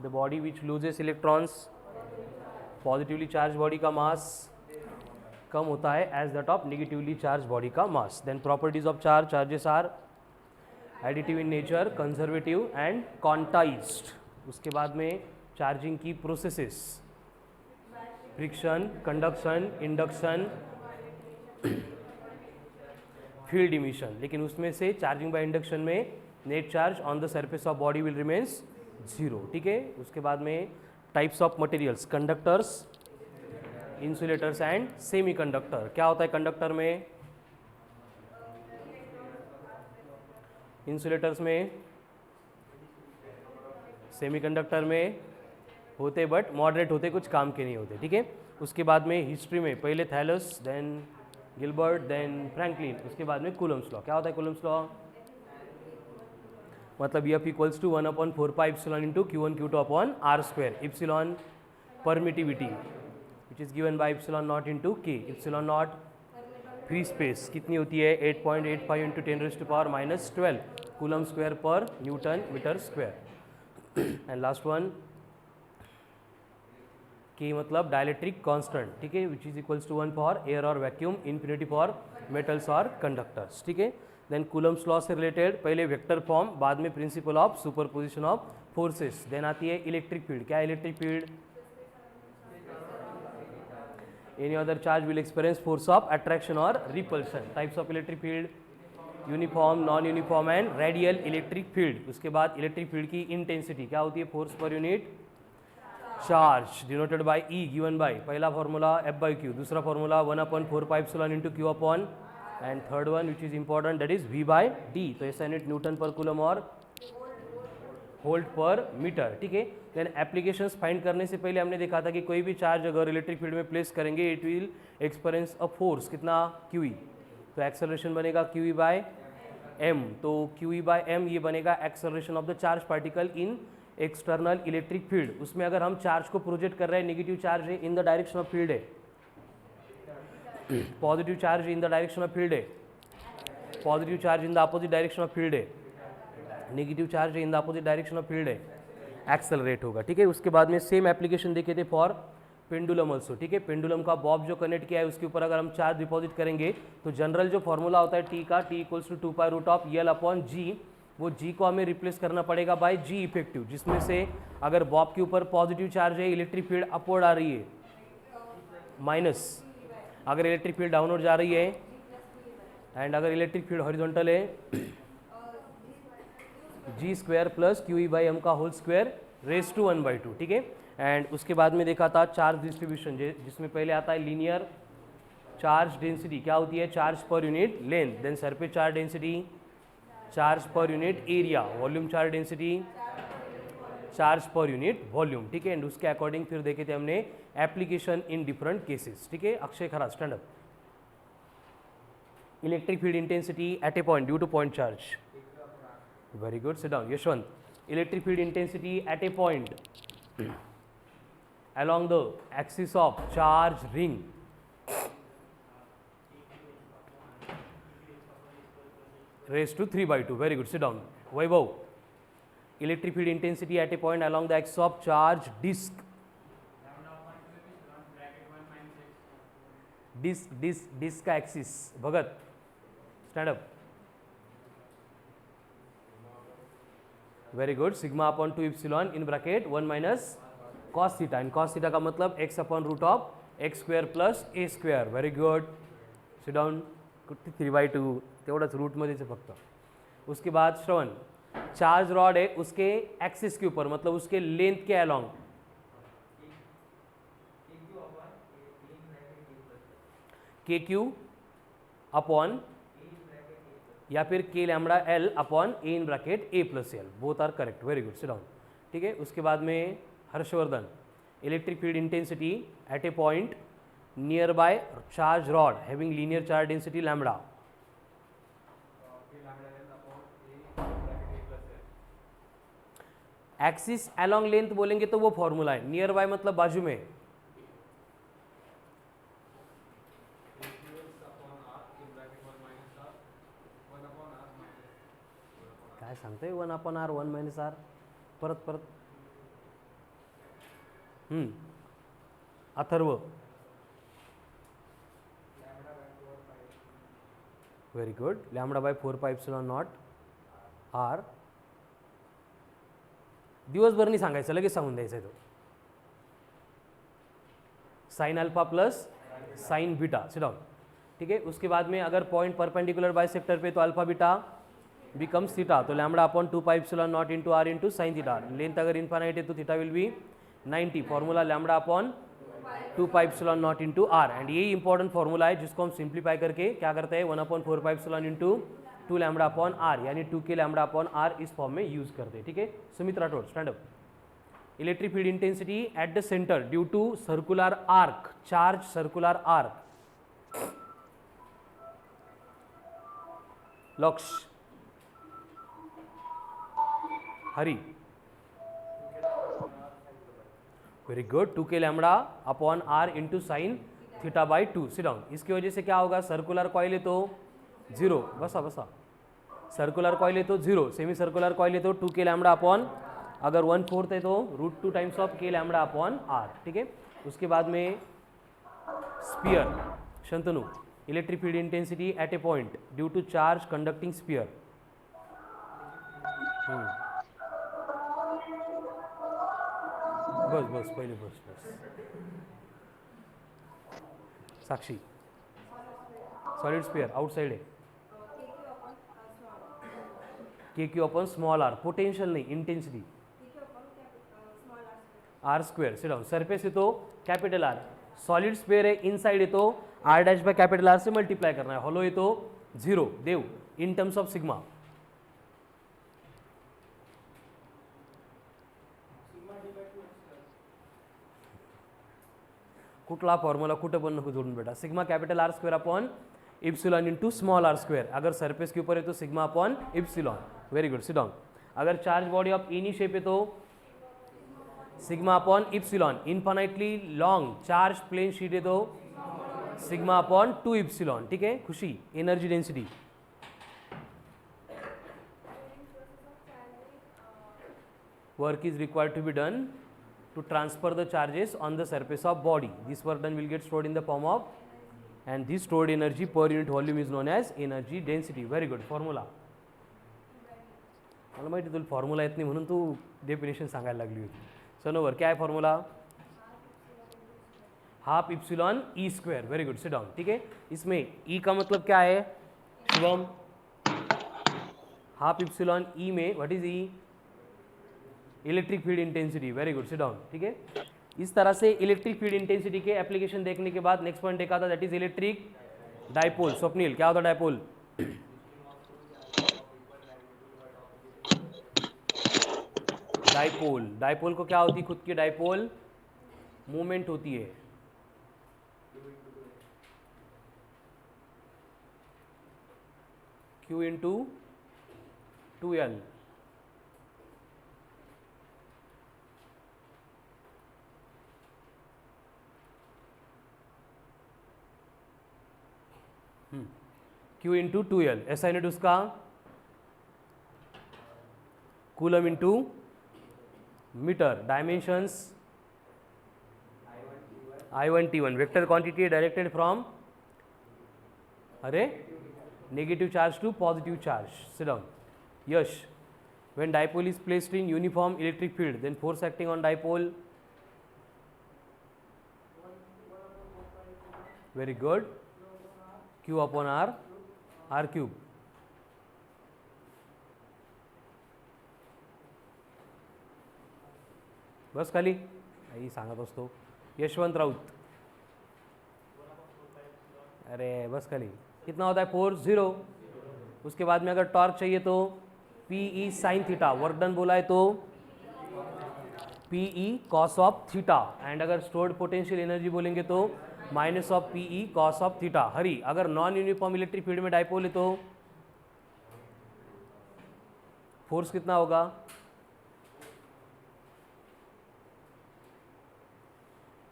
The body which loses electrons, positively charge body का mass कम होता है as that of negatively charge body का mass. Then properties of charge, charges are additive in nature, conservative and quantized. उसके बाद में charging की processes, friction, conduction, induction, field emission. लेकिन उसमें से चार्जिंग बाय इंडक्शन में net charge on the surface of body will remains zero. ठीक है. उसके बाद में types of materials, conductors, insulators and semi conductor. क्या होता है कंडक्टर में, इंसुलेटर्स में, सेमी कंडक्टर में होते बट मॉडरेट होते, कुछ काम के नहीं होते. ठीक है. उसके बाद में हिस्ट्री में पहले Thales, then Gilbert, then Franklin. उसके बाद में कूलम्स लॉ. क्या होता है कूलम्स लॉ, मतलब F equals to 1/4 pi epsilon into Q1 Q2 upon R square. Epsilon permittivity which is given by epsilon naught into K. Epsilon naught free space कितनी होती है, 8.85 into 10⁻⁻12 coulomb square per newton metre square. And last one K मतलब dielectric constant. ठीक है. Which is equals to 1 for air और vacuum, infinity for metals और conductors. ठीक है. देन कूलम्स लॉ से रिलेटेड पहले वेक्टर फॉर्म, बाद में principle of superposition of forces. Then आती है इलेक्ट्रिक फील्ड. क्या है electric field, any other charge will experience force of attraction और repulsion. Types of electric field, uniform, non uniform and radial electric field. उसके बाद electric field की intensity क्या होती है, फोर्स पर unit charge denoted by E given by पहला formula F/Q, दूसरा formula 1/4 pi epsilon into Q upon, and third one which is important that is V/D. तो ऐसा यूनिट न्यूटन पर कूलम और वोल्ट पर मीटर. ठीक है. देन एप्लीकेशंस फाइंड करने से पहले हमने देखा था कि कोई भी चार्ज अगर इलेक्ट्रिक फील्ड में प्लेस करेंगे it will experience a force कितना, QE. तो एक्सेलरेशन बनेगा QE/m. तो QE/m ये बनेगा acceleration of the charge particle in external electric field. उसमें अगर हम चार्ज को प्रोजेक्ट कर रहे हैं, नेगेटिव चार्ज है in the direction of field है, positive charge in the direction of field है, positive charge in the opposite direction of field है, negative charge in the opposite direction of field है, accelerate होगा. ठीक है. उसके बाद में सेम एप्लीकेशन देखे थे फॉर पेंडुलम ऑल्सो. ठीक है. पेंडुलम का बॉब जो कनेक्ट किया है उसके ऊपर अगर हम चार्ज डिपॉजिट करेंगे तो जनरल जो फॉर्मूला होता है T का, T equals to 2 pi root of L upon G, वो G को हमें रिप्लेस करना पड़ेगा बाय G इफेक्टिव, जिसमें से अगर बॉब के ऊपर पॉजिटिव चार्ज है, इलेक्ट्रिक फील्ड अपवर्ड आ रही है, माइनस. अगर इलेक्ट्रिक फील्ड डाउनवर्ड जा रही है, एंड अगर इलेक्ट्रिक फील्ड हॉरिजॉन्टल है, G स्क्वायर प्लस QE/m का होल स्क्वायर रेज टू 1/2. ठीक है. एंड उसके बाद में देखा था चार्ज डिस्ट्रीब्यूशन, जिसमें पहले आता है लीनियर चार्ज डेंसिटी. क्या होती है, charge per unit length. Then surface charge density, charge per unit area, volume charge density, charge per unit volume. ठीक है. एंड उसके अकॉर्डिंग फिर देखे थे हमने एप्लीकेशन इन डिफरेंट केसेस. ठीक है. अक्षय खरा stand up. Electric field intensity at a point due to point charge. Very good. Sit down. Yashwant. Electric field intensity at a point along the axis of charge ring. Raised to 3/2. Very good. Sit down. Vaibhav. Electric field intensity at a point along the axis of charge disk. Disk का axis. Bhagat. Stand up. Very good. Sigma upon 2 epsilon in bracket 1 minus cos theta. And cos theta का मतलब x upon root of x square plus a square. Very good. Sit down. 3/2 तेवढंच रूटमध्येच फक्त. उसके बाद श्रवण, charge rod है उसके axis के ऊपर, मतलब उसके लेंथ के अलॉन्ग, KQ अपॉन या फिर K lambda L upon A in bracket A plus L. Both are correct. Very good. Sit down. ठीक है. उसके बाद में Harshvardhan, electric field intensity at a point near by charge rod having linear charge density lambda. Axis along length बोलेंगे तो वो formula है, near by मतलब बाजू में. काय सांगतोय 1/r 1 - r परत परत Atharva, very good. Lambda by 4 pi epsilon naught R. दिवसभर नाही सांगायचं, लगेच सांगून द्यायचं आहे तो. Sine alpha plus sine beta, sit down. ठीक है. उसके बाद में अगर पॉइंट परपेंडिकुलर बाइसेक्टर पे तो अल्फा बीटा बिकम्स थीटा, तो lambda upon 2 pi epsilon naught into R into sine theta. Length अगर इन्फानाइट है तो theta will be 90. Formula lambda upon 2 pi epsilon naught into R. And यही important formula है जिसको हम सिंप्लीफाई करके क्या करते हैं 1/4 pi epsilon into 2 lambda upon R, यानी 2k लैम्बडा अपॉन आर इस फॉर्म में यूज करते हैं. ठीक है. Sumit Rathod, stand up. Electric field intensity at the centre due to circular arc, charge circular arc. Lakshya, Hari, very good. 2k lambda upon R into sine theta by 2. Sit down. इसकी वजह से क्या होगा, सर्कुलर कॉइल है तो 0, बसा बसा. सर्कुलर कॉइल है तो 0, सेमी सर्कुलर कॉइल है तो 2k लैम्बडा अपॉन, अगर 1/4 है तो √2 times of k lambda upon R. ठीक है. उसके बाद में sphere, Shantanu. Electric field intensity at a point due to charge conducting sphere. बस बस पहले बस बस. साक्षी, सॉलिड स्पीयर आउटसाइड है. KQ upon small R. Potential नहीं, intensity R square. Sit down. Surface है तो कैपिटल आर. सॉलिड स्फीयर है, इनसाइड है तो R dash by capital R से मल्टीप्लाई करना है. हॉलो है तो 0. Dev, in terms of sigma. कुठला फॉर्म्युला कुठं पण नको जोडून बेटा. Sigma capital R square upon epsilon into small R square. अगर सरफेस के ऊपर है तो sigma upon epsilon. Very good. Sit down. अगर charge body of any shape है तो sigma upon epsilon. Infinitely long charge plane sheet है तो सिग्मा अपॉन 2 इप्सिलॉन. ठीक है. Khushi, energy density. Work is required to be done to transfer the charges on the surface of body. This work done will get stored in the form of, and this stored energy per unit volume is known as energy density. Very good. Formula. मला माहिती तुला formula येत नाही म्हणून तू definition सांगायला लागली होती. सनोवर, क्या है formula? Half epsilon E square. Very good. Sit down. ठीक है. इसमें ई का मतलब क्या है शिवम? हाफ इप्सिलॉन ई में what is E? Electric field intensity. Very good. Sit down. ठीक है. इस तरह से इलेक्ट्रिक फील्ड इंटेंसिटी के एप्लीकेशन देखने के बाद नेक्स्ट पॉइंट देखा था, that is electric dipole. Swapnil, क्या होता डाइपोल? डाइपोल, डाइपोल को क्या होती? खुद की डाइपोल मूवमेंट होती है. Q into 2L. Q into 2L. ऐसा यूनिट उसका coulomb into metre. Dimensions I1 T1. Vector quantity directed from, अरे, negative charge to positive charge. Sit down. Yash, when dipole is placed in uniform electric field, then force acting on dipole. Very good. Q upon R, R cube. बस खाली आई सांगत असतो. यशवंत राउत, अरे बस खाली. कितना होता है? 4 0. उसके बाद में अगर टॉर्क चाहिए तो P E sine theta. Work done बोला है तो P E cos of theta. And अगर स्टोर्ड पोटेंशियल एनर्जी बोलेंगे तो minus of P E cos of theta. Hari, अगर नॉन यूनिफॉर्म इलेक्ट्रिक फील्ड में डाइपोल है तो फोर्स कितना होगा?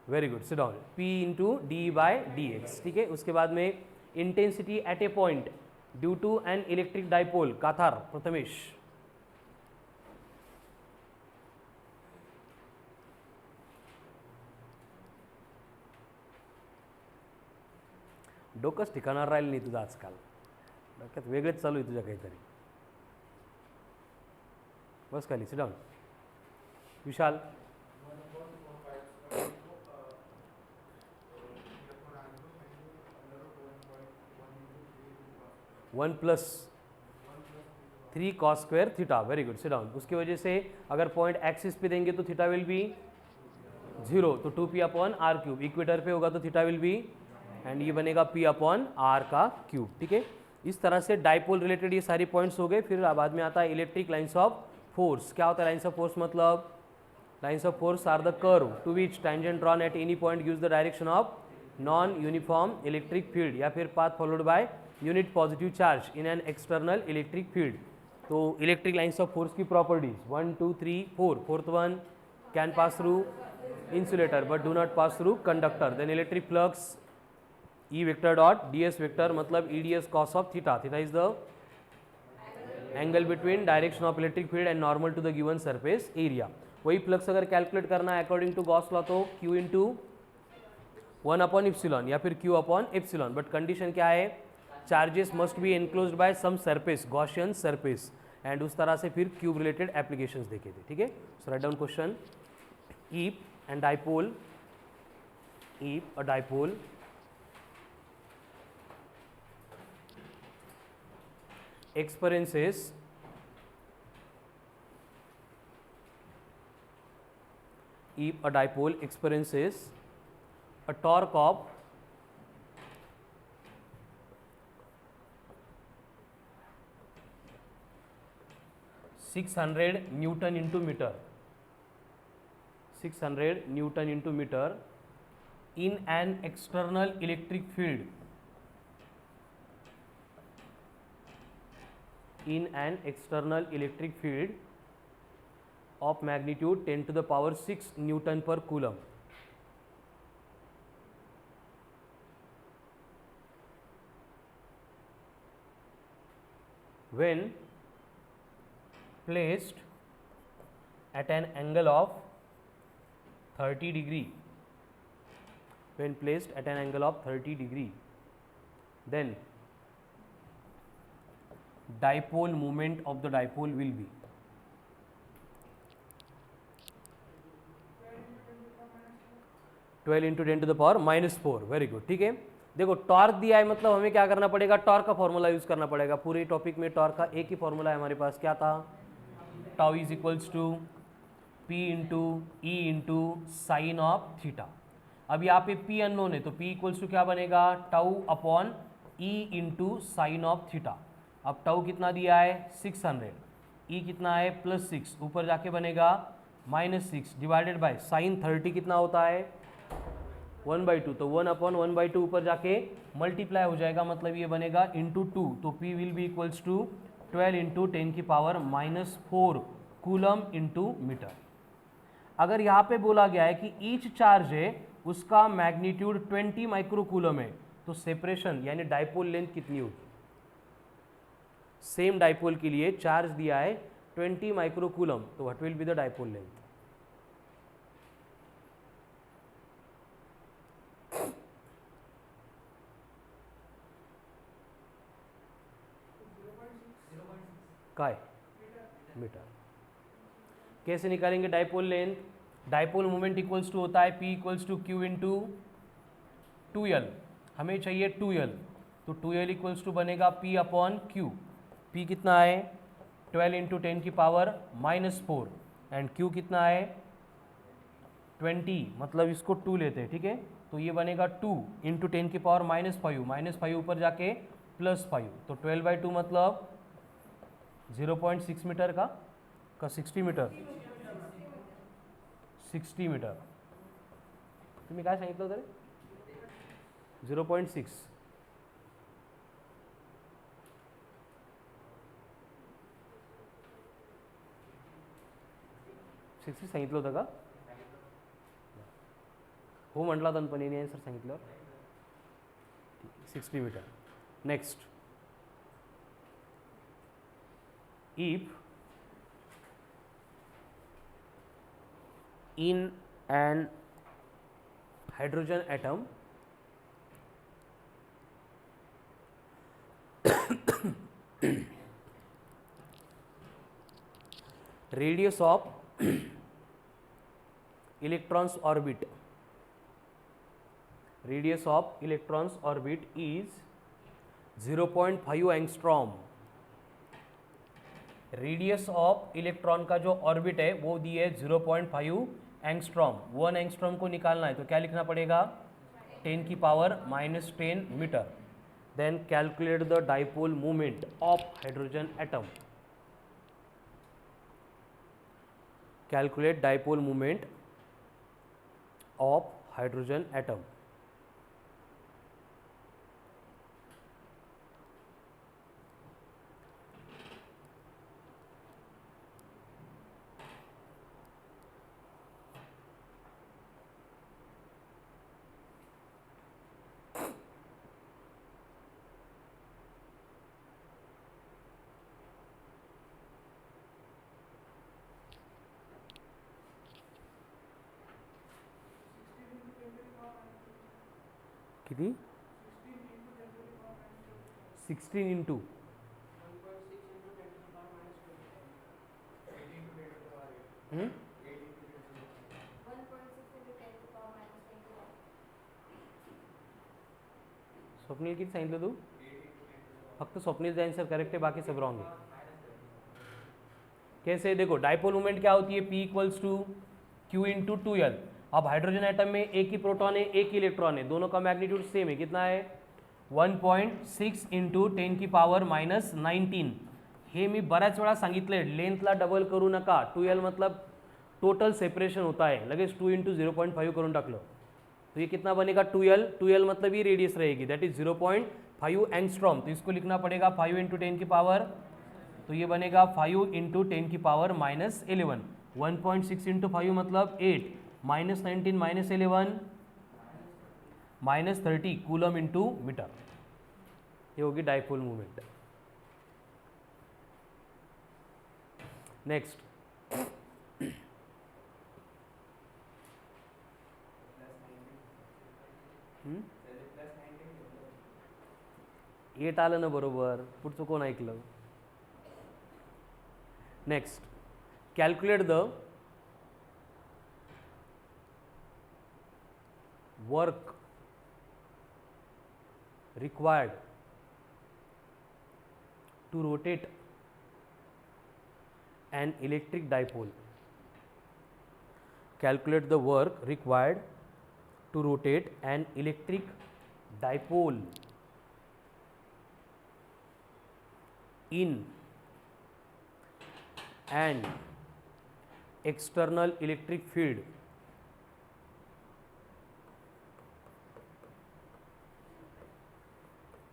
Very good. Sit down. P into D by D X. ठीक है. उसके बाद में intensity at a point due to an electric dipole. काथार, प्रथमेश. डोकंच ठिकाणावर राहिलं नाही तुझं आजकाल, डोक्यात वेगळंच चालू आहे तुझ्या काहीतरी. बस खाली, sit down. Vishal. One plus 3 cos² theta, very good, sit down. उसकी वजह से अगर पॉइंट एक्सिस पे देंगे तो थीटा विल बी 0, तो 2p/r³. इक्वेटर पे होगा तो थीटा विल बी, एंड ये बनेगा p/r का क्यूब. ठीक है, इस तरह से डाइपोल रिलेटेड ये सारी पॉइंट्स हो गए. फिर बाद में आता है इलेक्ट्रिक लाइन्स ऑफ फोर्स. क्या होता है लाइन्स ऑफ फोर्स? मतलब lines of force are the curve to which tangent drawn at any point gives the direction of non uniform electric field, या फिर path followed by unit positive charge in an external electric field. तो electric lines of force की properties 1 2 3 4. Fourth one, can pass through insulator but do not pass through conductor. Then electric flux E vector dot ds vector मतलब EDS cos of theta. Theta is the angle between direction of electric field and normal to the given surface area. वही flux अगर calculate करना है according to Gauss law तो Q into 1/ε या फिर Q/ε. But condition क्या है? Charges must be enclosed by some surface, Gaussian surface, and उस तरह से फिर क्यूब रिलेटेड एप्लीकेशंस देखे थे. ठीक है, so write down question. If and dipole, if a dipole experiences a torque of 600 Newton into meter, 600 Newton into meter in an external electric field, in an external electric field of magnitude 10 to the power 6 Newton per coulomb. When placed at an angle of 30 degree, when placed at an angle of 30 degree, then dipole moment of the dipole will be 12 into 10 to the power -4. Very good. ठीक है, देखो torque दिया है मतलब हमें क्या करना पड़ेगा? टॉर्क का फॉर्मूला यूज करना पड़ेगा. पूरे टॉपिक में टॉर्क का एक ही फॉर्मूला है हमारे पास. क्या था? Tau is equals to P into E into sine of theta. अब यहाँ पे P अननोन है तो P इक्वल्स टू क्या बनेगा? Tau upon E into sine of theta. अब टाउ कितना दिया है? 600. E कितना है? +6. ऊपर जाके बनेगा -6 डिवाइडेड बाय साइन 30 कितना होता है? 1/2. तो 1/1/2 ऊपर जाके मल्टीप्लाई हो जाएगा, मतलब ये बनेगा इंटू 2. तो P will be equals to 12 into 10 की पावर -4 कूलम इंटू मीटर. अगर यहाँ पे बोला गया है कि ईच चार्ज है उसका मैग्नीट्यूड 20 माइक्रोकूलम है, तो सेपरेशन यानी डाइपोल लेंथ कितनी होगी? सेम डाइपोल के लिए चार्ज दिया है 20 माइक्रोकूलम, तो what will be the dipole length? काय मीटर. कैसे निकालेंगे dipole length? Dipole moment equals to होता है P equals to Q into 2L. हमें चाहिए 2L, तो 2L इक्वल्स टू बनेगा P/Q. P कितना है? 12 इंटू 10 की पावर -4 एंड Q कितना है? 20, मतलब इसको 2 लेते हैं. ठीक है, तो ये बनेगा 2 इंटू 10 की पावर -5 ऊपर जाके +5. तो 12/2 मतलब 0.6 मीटर का 60 मीटर 60 मीटर. तुम्ही काय सांगितलं होतं रे? 0.6. सांगितलं होतं का? हो म्हटला होता पण याने आन्सर सांगितलं. 60 metre. Next, if in an hydrogen atom radius of electrons orbit is 0.5 angstrom. Radius of electron का जो ऑर्बिट है वो दी है 0.5 एंगस्ट्रॉम। 1 एंगस्ट्रॉम को निकालना है तो क्या लिखना पड़ेगा, 10 की power -10 metre. Then calculate the dipole movement of hydrogen atom. Calculate dipole movement of hydrogen atom. किती 16 इंटू स्वप्नील किती सांगितलं तू? फक्त स्वप्नीलचा आंसर करेक्ट है, बाकी सब रॉन्ग है। कैसे? देखो डाइपोल मूवमेंट क्या होती है, P equals to Q into 2L। अब हाइड्रोजन एटम में एक ही प्रोटॉन है एक ही इलेक्ट्रॉन है, दोनों का मैग्नीट्यूड सेम है। कितना है? 1.6 इंटू 10 की पावर -19। हे मी बऱ्याच वेळा सांगितले, लेंथला डबल करू नका। 2L मतलब टोटल सेपरेशन होता है, लगेच 2 इंटू 0.5 करून टाकलं तो ये कितना बनेगा 2L मतलब ये रेडियस रहेगी, दैट इज 0.5 एंगस्ट्रॉम। तो इसको लिखना पड़ेगा 5 इंटू 10 की पावर, तो ये बनेगा 5 इंटू 10 की पावर -11। 1.6 इंटू 5 मतलब 8, -19 -11 -30 कूलम इंटू मीटर। ये होगी डाइपोल मूवमेंट। नेक्स्ट एट आलं ना बरोबर, पुढचं कोण ऐकलं? Next calculate the work required to rotate an electric dipole. Calculate the work required to rotate an electric dipole in an external electric field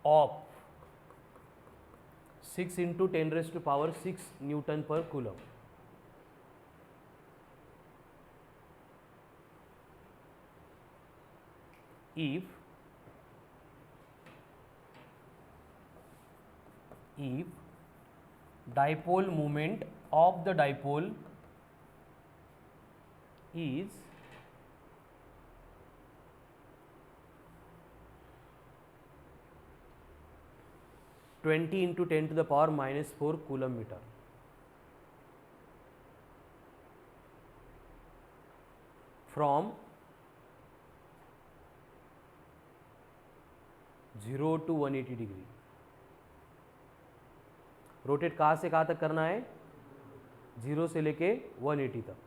of 6 into 10 raised to power 6 Newton per coulomb. If dipole moment of the dipole is 20 into 10 to the power -4 coulomb meter. From 0 to 180 degree. Rotate कहाँ से कहाँ तक करना है? 0 से लेके 180 तक।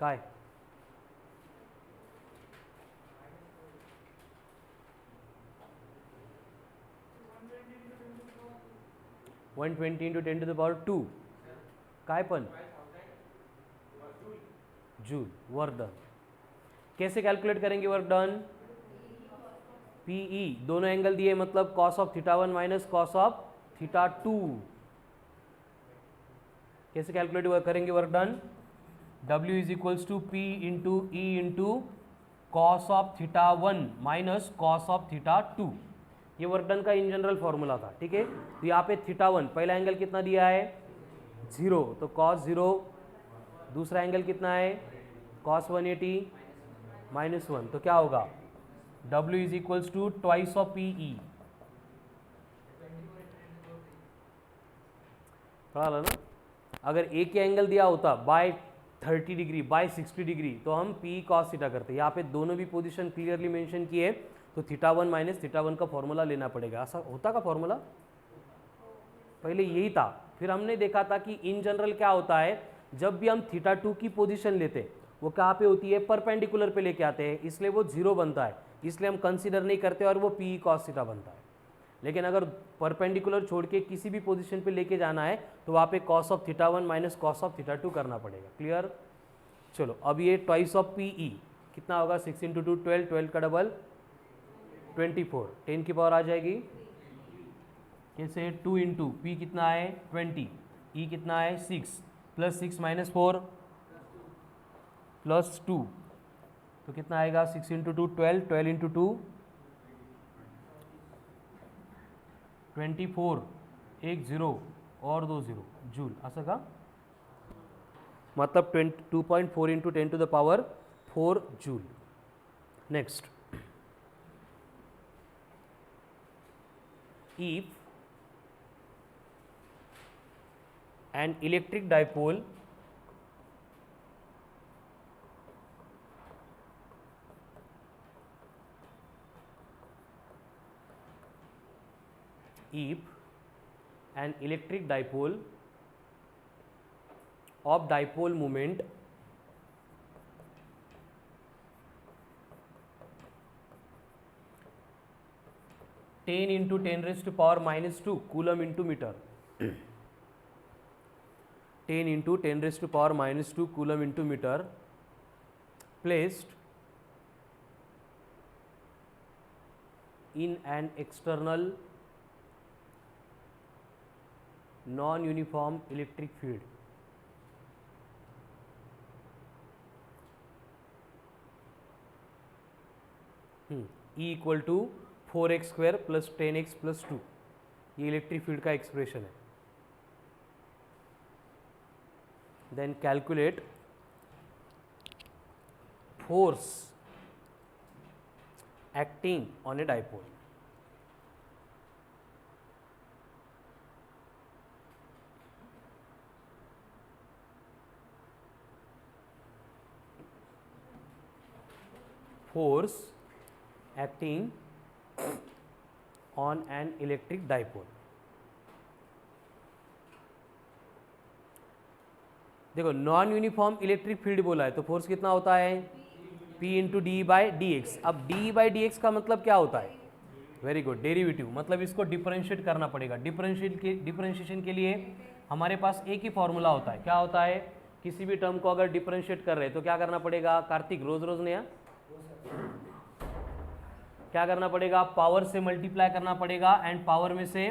काय 120 into 10 to the power 2 काय पण जूल वर्क डन। कैसे कैलकुलेट करेंगे वर्क डन? PE दोनों एंगल दिए मतलब cos of θ1 minus cos of θ2। कैसे कैलकुलेट करेंगे work done? W is equals to P into E into cos of θ1 minus cos of θ2। ये वर्क डन का in general formula था, ठीक है। तो यहाँ पे θ1 पहला एंगल कितना दिया है 0, तो cos 0। दूसरा एंगल कितना है cos 180 -1, तो क्या होगा W is equals to twice of PE। पढ़ा ला ना। अगर एक ही एंगल दिया होता बाय 30 डिग्री बाय 60 डिग्री तो हम पी कॉस थीटा करते। यहाँ पे दोनों भी पोजीशन क्लियरली मेंशन किए, तो θ1 माइनस θ1 का फॉर्मूला लेना पड़ेगा। ऐसा होता का फॉर्मूला पहले यही था। फिर हमने देखा था कि इन जनरल क्या होता है, जब भी हम θ2 की पोजीशन लेते वो कहाँ पे होती है, परपेंडिकुलर पे लेके आते हैं, इसलिए वो 0 बनता है, इसलिए हम कंसीडर नहीं करते और वो पी कॉस थीटा बनता है। लेकिन अगर परपेंडिकुलर छोड़ के किसी भी पोजीशन पे लेके जाना है तो वहाँ पे cos of θ1 minus cos of θ2 करना पड़ेगा। क्लियर। चलो अब ये ट्वाइस ऑफ पी ई कितना होगा, 6 इंटू 2 12, 12 का डबल 24, 10 की पावर आ जाएगी कैसे, 2 इंटू पी कितना है 20, ई कितना है 6 प्लस 6 माइनस 4 प्लस 2, तो कितना आएगा 6 इंटू 2 12, 12 इंटू 2 24, एक 0 और 2 0 जूल, असं का मतलब 2.4 into 10 to the power 4 joule. Next, if an electric dipole of dipole moment ten into 10 raised to power minus 2 coulomb into metre, 10 into 10 raised to power minus 2 coulomb into metre placed in an external non-uniform electric field E equal to 4x square plus 10x plus 2, ये electric field का expression है। Then calculate force acting on a dipole. Force acting on an electric dipole. देखो non uniform electric field बोला है तो force कितना होता है P into D by D x. अब डी बाई डी एक्स का मतलब क्या होता है, वेरी गुड, डेरिवेटिव, मतलब इसको डिफरेंशिएट करना पड़ेगा। डिफरेंशिएशन के लिए हमारे पास एक ही फॉर्मूला होता है, क्या होता है, किसी भी टर्म को अगर डिफरेंशिएट कर रहे हैं तो क्या करना पड़ेगा, कार्तिक रोज रोज नया क्या करना पड़ेगा, पावर से मल्टीप्लाई करना पड़ेगा एंड पावर में से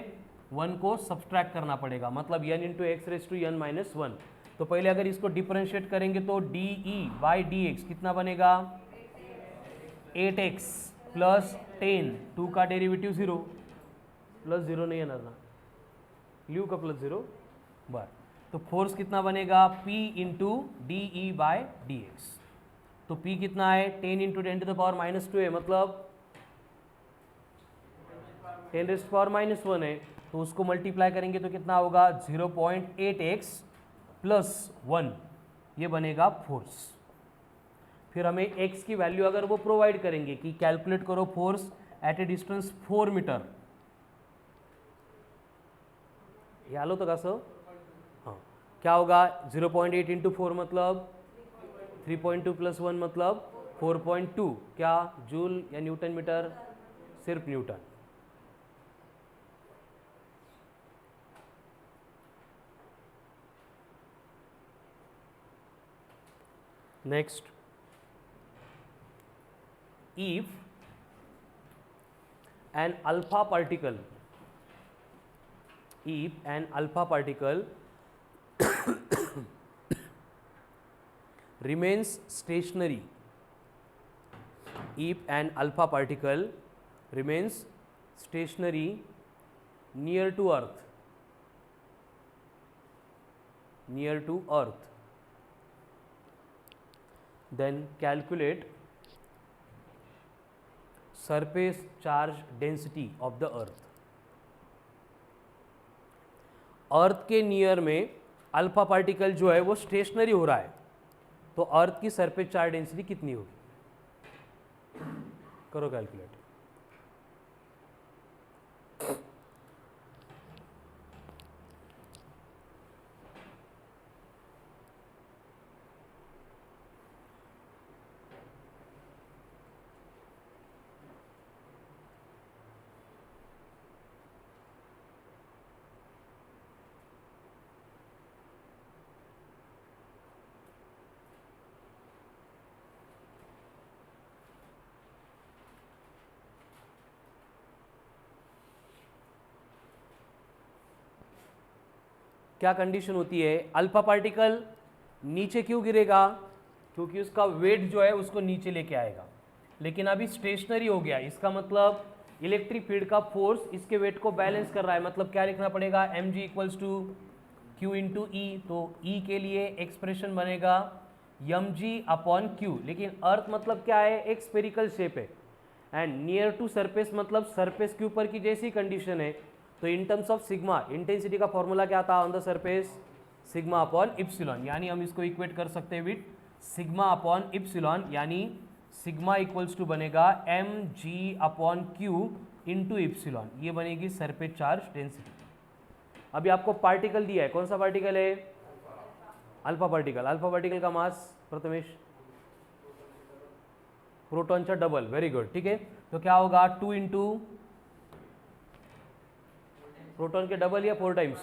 1 को सब्सट्रैक्ट करना पड़ेगा, मतलब n into x raise to n minus 1। तो पहले अगर इसको डिफरेंशिएट करेंगे तो d E by D x कितना बनेगा 8x प्लस 10, 2 का डेरिवेटिव 0, प्लस 0 नहीं है ना, ल्यू का प्लस 0 बार, तो फोर्स कितना बनेगा P into d E by D x. तो P कितना है 10 into 10 to the power minus 2 है, मतलब 10 रेज़ टू पावर माइनस 1 है, तो उसको मल्टीप्लाई करेंगे तो कितना होगा 0.8x प्लस 1, ये बनेगा फोर्स। फिर हमें x की वैल्यू अगर वो प्रोवाइड करेंगे कि कैलकुलेट करो force at a distance 4 metre, ये आलो तो कसं, हाँ क्या होगा 0.8 इंटू 4 मतलब 3.2 प्लस 1 मतलब 4.2, क्या जूल या न्यूटन मीटर, सिर्फ Newton. Next, if an alpha particle remains stationary, if an alpha particle remains stationary near to earth, then calculate surface charge density of the earth। अर्थ के नियर में alpha particle जो है वो stationery हो रहा है, तो अर्थ की सरफेस चार्ज डेंसिटी कितनी होगी? करो कैलकुलेट। क्या कंडीशन होती है? अल्फा पार्टिकल नीचे क्यों गिरेगा? क्योंकि उसका वेट जो है उसको नीचे लेके आएगा, लेकिन अभी स्टेशनरी हो गया, इसका मतलब इलेक्ट्रिक फील्ड का फोर्स इसके वेट को बैलेंस कर रहा है। मतलब क्या लिखना पड़ेगा? mg equals to q into E. तो E के लिए एक्सप्रेशन बनेगा mg अपॉन q। लेकिन अर्थ मतलब क्या है? एक स्पेरिकल शेप है, एंड नियर टू सरफेस मतलब सरफेस के ऊपर की जैसी कंडीशन है, तो इन टर्म्स ऑफ सिग्मा इंटेंसिटी का फॉर्मूला क्या था on the surface? Sigma upon epsilon. यानी हम इसको इक्वेट कर सकते हैं विथ सिग्मा अपॉन इप्सिलॉन, यानी सिग्मा इक्वल्स टू बनेगा mg upon q into epsilon. ये बनेगी सरफेस चार्ज डेंसिटी। अभी आपको पार्टिकल दिया है, कौन सा पार्टिकल है? Alpha particle. अल्फा पार्टिकल का मास प्रथमेश? प्रोटॉनचा डबल। वेरी गुड, ठीक है। तो क्या होगा? 2 इंटू प्रोटॉन के डबल या 4 टाइम्स?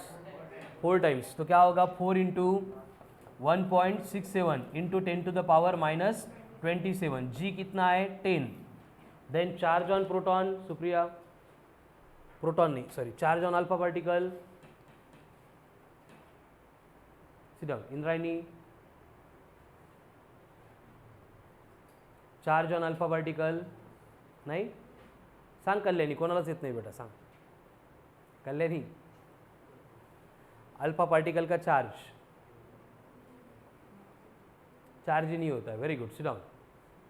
4 टाइम्स। तो क्या होगा? 4 into 1.67 into 10 to the power minus 27। G कितना है? 10। Then charge on proton, Supriya, proton नहीं sorry, charge on alpha particle, sit down, Indrayani, charge on alpha particle नाही? सांग कल्याणी, कोणालाच येत नाही बेटा, सांग कल्याणी। अल्फा पार्टिकल का चार्ज ही नहीं होता है। Very good, sit down.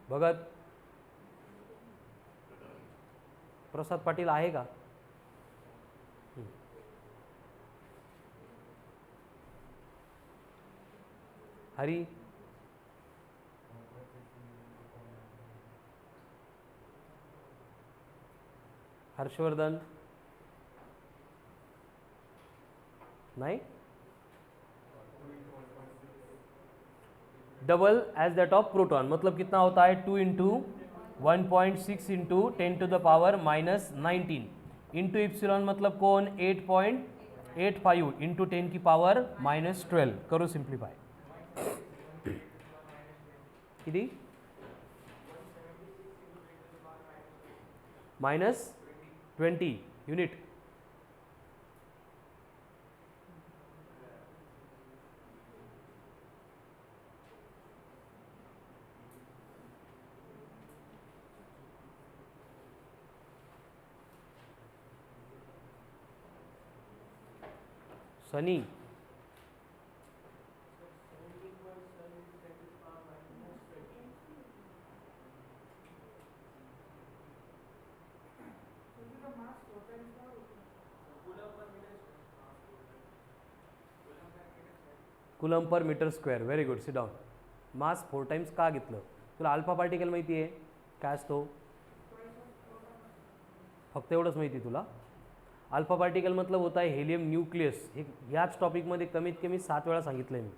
Bhagat, Prasad Patil आहे का? हरी, हर्षवर्धन नहीं? Double as that of proton, मतलब कितना होता है? 2 into 1.6 into 10 to the power minus 19 into epsilon मतलब कौन? 8.85 इंटू 10 की पावर माइनस 12। करो सिंप्लीफाई। किती? Minus 20 unit. सनी, कुलम पर metre square. Very good, sit down. Mass 4 times का घेतलं? तुला अल्फा पार्टिकल माहिती आहे काय असतो? फक्त एवढंच माहिती तुला? अल्फा पार्टिकल मतलब होता है हेलियम न्यूक्लियस। ह्याच टॉपिकमध्ये कमीत कमी 7 वेळा सांगितलं मी।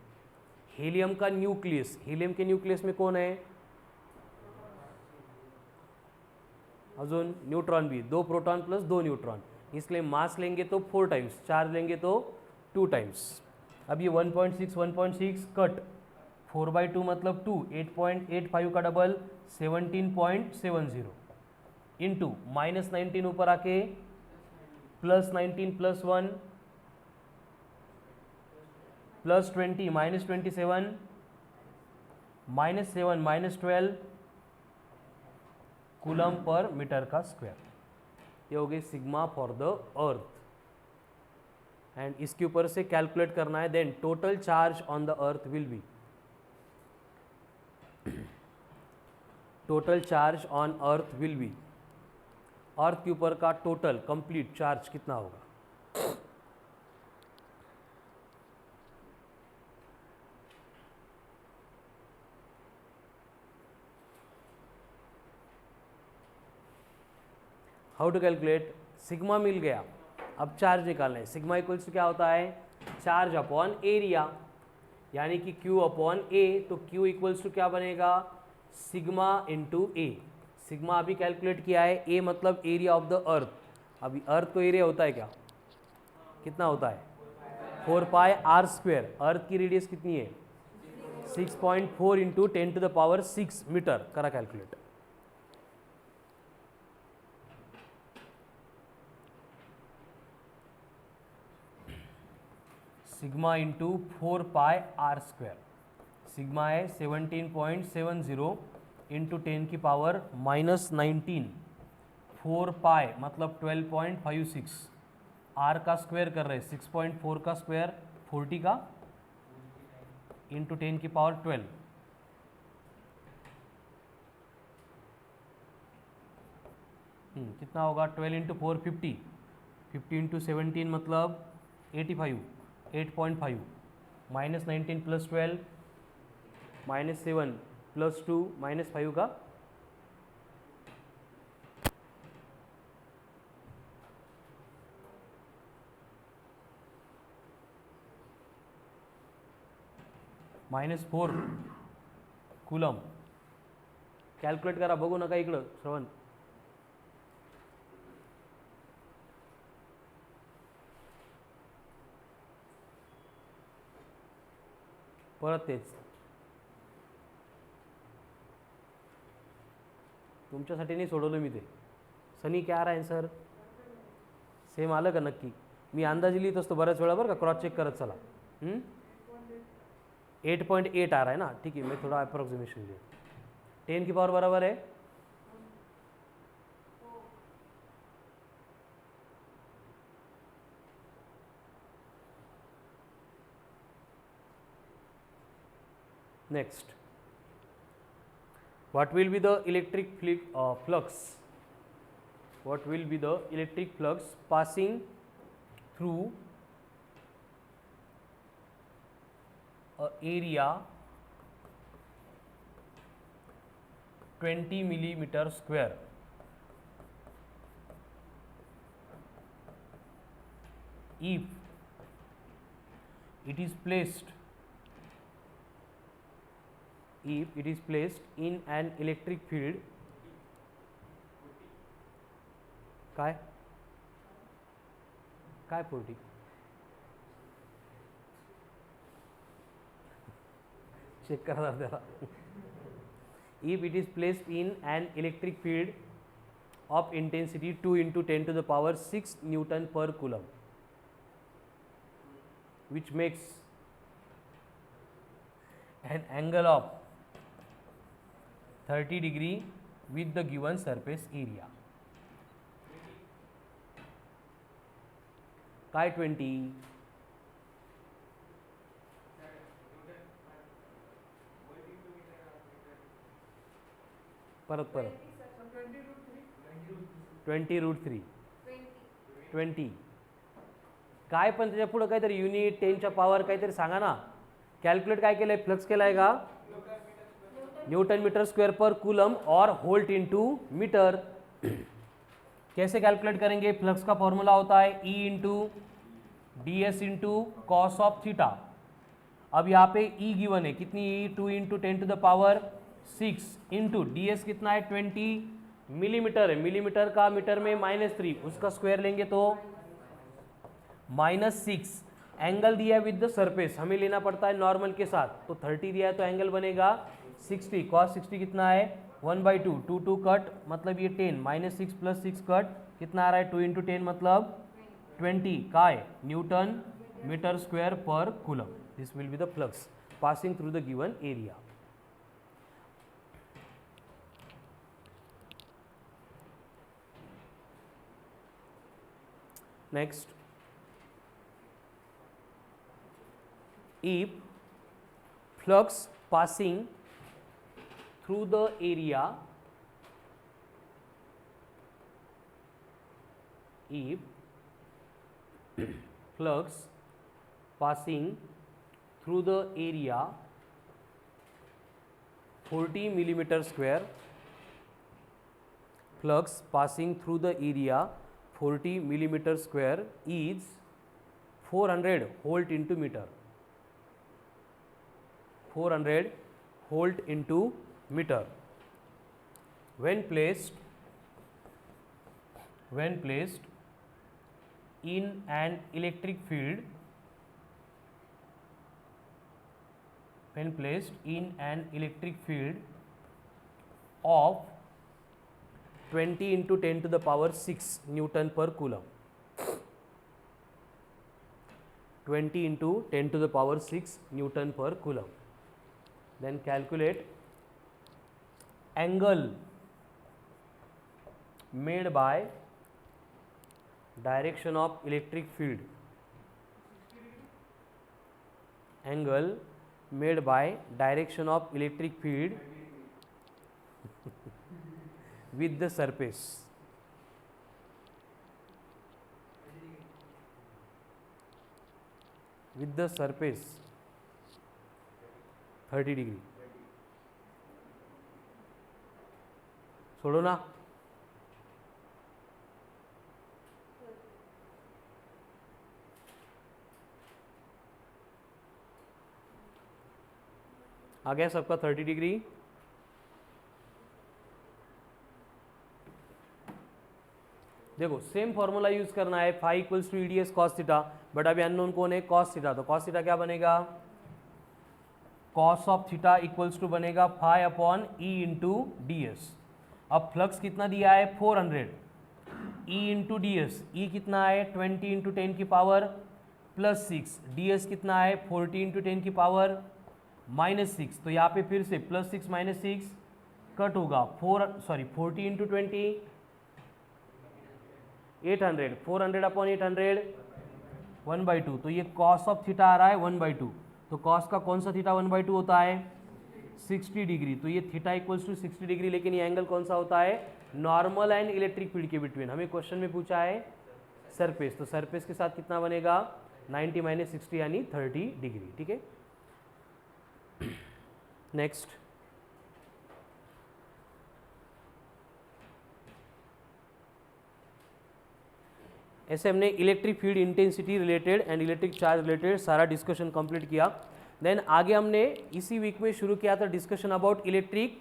हेलियम का न्यूक्लियस, हेलियम के न्यूक्लियस में कौन है? अजून न्यूट्रॉन भी, 2 प्रोटॉन प्लस 2 न्यूट्रॉन, इसलिए मास लेंगे तो 4 टाइम्स, चार्ज लेंगे तो 2 टाइम्स। अब ये 1.6 कट, 4/2 मतलब 2, 8.85 का डबल 17.70 इंटू माइनस 19 ऊपर आके plus 19 plus 1 plus 20 minus 27 minus 7 minus 12 coulomb पर मीटर का स्क्वायर। ये हो गई sigma for the earth, and इसके ऊपर से कैलकुलेट करना है। Then total charge on the earth will be, total charge on earth will be, earth के ऊपर का टोटल कंप्लीट चार्ज कितना होगा? हाउ टू कैलकुलेट, सिग्मा मिल गया, अब चार्ज निकालना है। सिग्मा इक्वल्स टू क्या होता है, चार्ज अपॉन एरिया, यानी कि Q अपॉन ए, तो Q इक्वल्स टू क्या बनेगा, सिग्मा इंटू ए। सिग्मा अभी कैलकुलेट किया है, ए मतलब एरिया ऑफ द अर्थ। अभी अर्थ को एरिया होता है क्या, कितना होता है, 4 पाई आर स्क्वेयर। अर्थ की रेडियस कितनी है, 6.4 into 10 to the power 6 metre. करा calculate, sigma into 4 pi R square. Sigma है 17.70 इंटू 10 की पावर -19। 4 पाई मतलब 12.56। आर का स्क्वायर कर रहे हैं, 6.4 का स्क्वायर 40 का इंटू 10 की पावर 12। कितना होगा, 12 इंटू 4 50, 50 इंटू 17 मतलब 85, 8.5 -19 प्लस 12 -7 प्लस 2 -5 का -4 कूलम। कॅल्क्युलेट करा, बघू नका इकडं श्रवण। परत तेच तुमच्यासाठी नाही सोडवलं मी ते। सनी क्या आ रहा है आन्सर, सेम आलं का नक्की? मी अंदाजे लिहित असतो बऱ्याच वेळा बरं का, क्रॉस चेक करत चला। 8.8 आ रहा है ना, ठीक है, मैं थोड़ा अप्रॉक्सीमेशन लिया। 10 की पावर बराबर है next, what will be the electric flux, what will be the electric flux passing through a area 20 millimeter square if it is placed in an electric field, काय 40 चेक करा त्याला। if it is placed in an electric field of intensity 2 into 10 to the power 6 Newton per coulomb, which makes an angle of 30 degree with the given surface area, काय 20 परत 20√3 20 काय, पण त्याच्या पुढे काहीतरी युनिट 10च्या पावर काहीतरी सांगा ना। कॅल्क्युलेट काय केलंय, फ्लक्स केलाय का, newton metre square per coulomb और वोल्ट इनटू मीटर। कैसे कैलकुलेट करेंगे, फ्लक्स का फॉर्मूला होता है E into D s into cos of theta. अब यहाँ पे E गिवन है, कितनी E, 2 into 10 to the power 6 into D s कितना है 20 मिलीमीटर है, मिलीमीटर का मीटर में -3, उसका स्क्वायर लेंगे तो -6। एंगल दिया है विद द सरफेस, हमें लेना पड़ता है नॉर्मल के साथ, तो 30 दिया है तो एंगल बनेगा 60। कॉस 60 कितना है 1/2, 2 कट मतलब ये 10, -6 प्लस 6 कट कितना आ रहा है 2 इंटू 10 मतलब 20 काय Newton metre square per coulomb. This will be the flux passing through the given area. Next, if flux passing through the area, if flux passing through the area 40 millimeter square flux passing through the area 40 millimeter square is 400 volt into meter. 400 volt into meter. When placed in an electric field, of 20 into 10 to the power 6 Newton per coulomb. 20 into 10 to the power 6 Newton per coulomb. Then calculate angle made by direction of electric field. Angle made by direction of electric field with the surface. With the surface 30 degree. छोड़ो ना. आ गया सबका 30 degree. देखो same formula use करना है, phi equals to EDS cos theta, but अभी unknown कौन है, कॉस थीटा. तो कॉस थीटा क्या बनेगा, cos of theta equals to बनेगा phi upon E into D S. अब फ्लक्स कितना दिया है 400, E into D S, E कितना है 20 इंटू 10 की पावर प्लस 6, डी एस कितना है 40 इंटू 10 की पावर माइनस 6. तो यहाँ पे फिर से प्लस 6 माइनस 6 कट होगा, 40 इंटू 20 800, 400 अपॉन 800 1/2. तो ये कॉस ऑफ थीटा आ रहा है 1/2. तो कॉस का कौन सा थीटा 1/2 होता है 60 डिग्री. तो ये थीटा इक्वल्स टू 60 डिग्री. लेकिन ये एंगल कौन सा होता है, नॉर्मल एंड इलेक्ट्रिक फील्ड के बिटवीन. हमें क्वेश्चन में पूछा है सरफेस, तो सरफेस के साथ कितना बनेगा 90 माइनस 60 यानी 30 डिग्री. ठीक है. नेक्स्ट, ऐसे हमने electric field intensity related and electric charge related सारा डिस्कशन कंप्लीट किया. देन आगे हमने इसी वीक में शुरू किया था डिस्कशन अबाउट इलेक्ट्रिक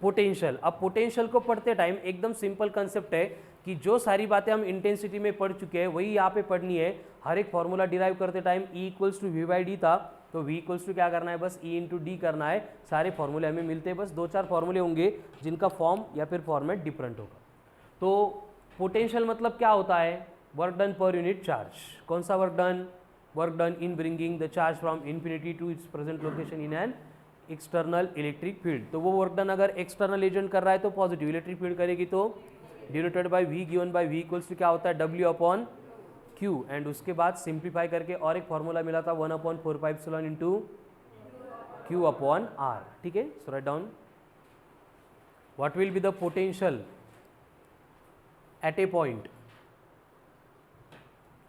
पोटेंशियल. अब पोटेंशियल को पढ़ते टाइम एकदम सिंपल कंसेप्ट है कि जो सारी बातें हम इंटेंसिटी में पढ़ चुके हैं वही यहाँ पे पढ़नी है. हर एक फॉर्मूला डिराइव करते time E equals to V by d था, तो वी इक्वल्स टू क्या करना है, बस ई इंटू डी करना है. सारे फॉर्मूले हमें मिलते हैं, बस 2-4 फॉर्मूले होंगे जिनका फॉर्म या फिर फॉर्मेट डिफरेंट होगा. तो पोटेंशियल मतलब क्या होता है, work done per unit charge. कौन सा work done, work done in bringing the charge from infinity to its present location in an external electric field. तो वो वर्क डन अगर एक्सटर्नल एजेंट कर रहा है तो पॉजिटिव इलेक्ट्रिक फील्ड करेगी, तो denoted by V given by V equals to क्या होता है डब्ल्यू अपॉन क्यू. एंड उसके बाद सिंप्लीफाई करके और एक फॉर्मूला मिला था 1/4πε इंटू क्यू अपॉन आर. ठीक है. So write down what will be the potential at a point.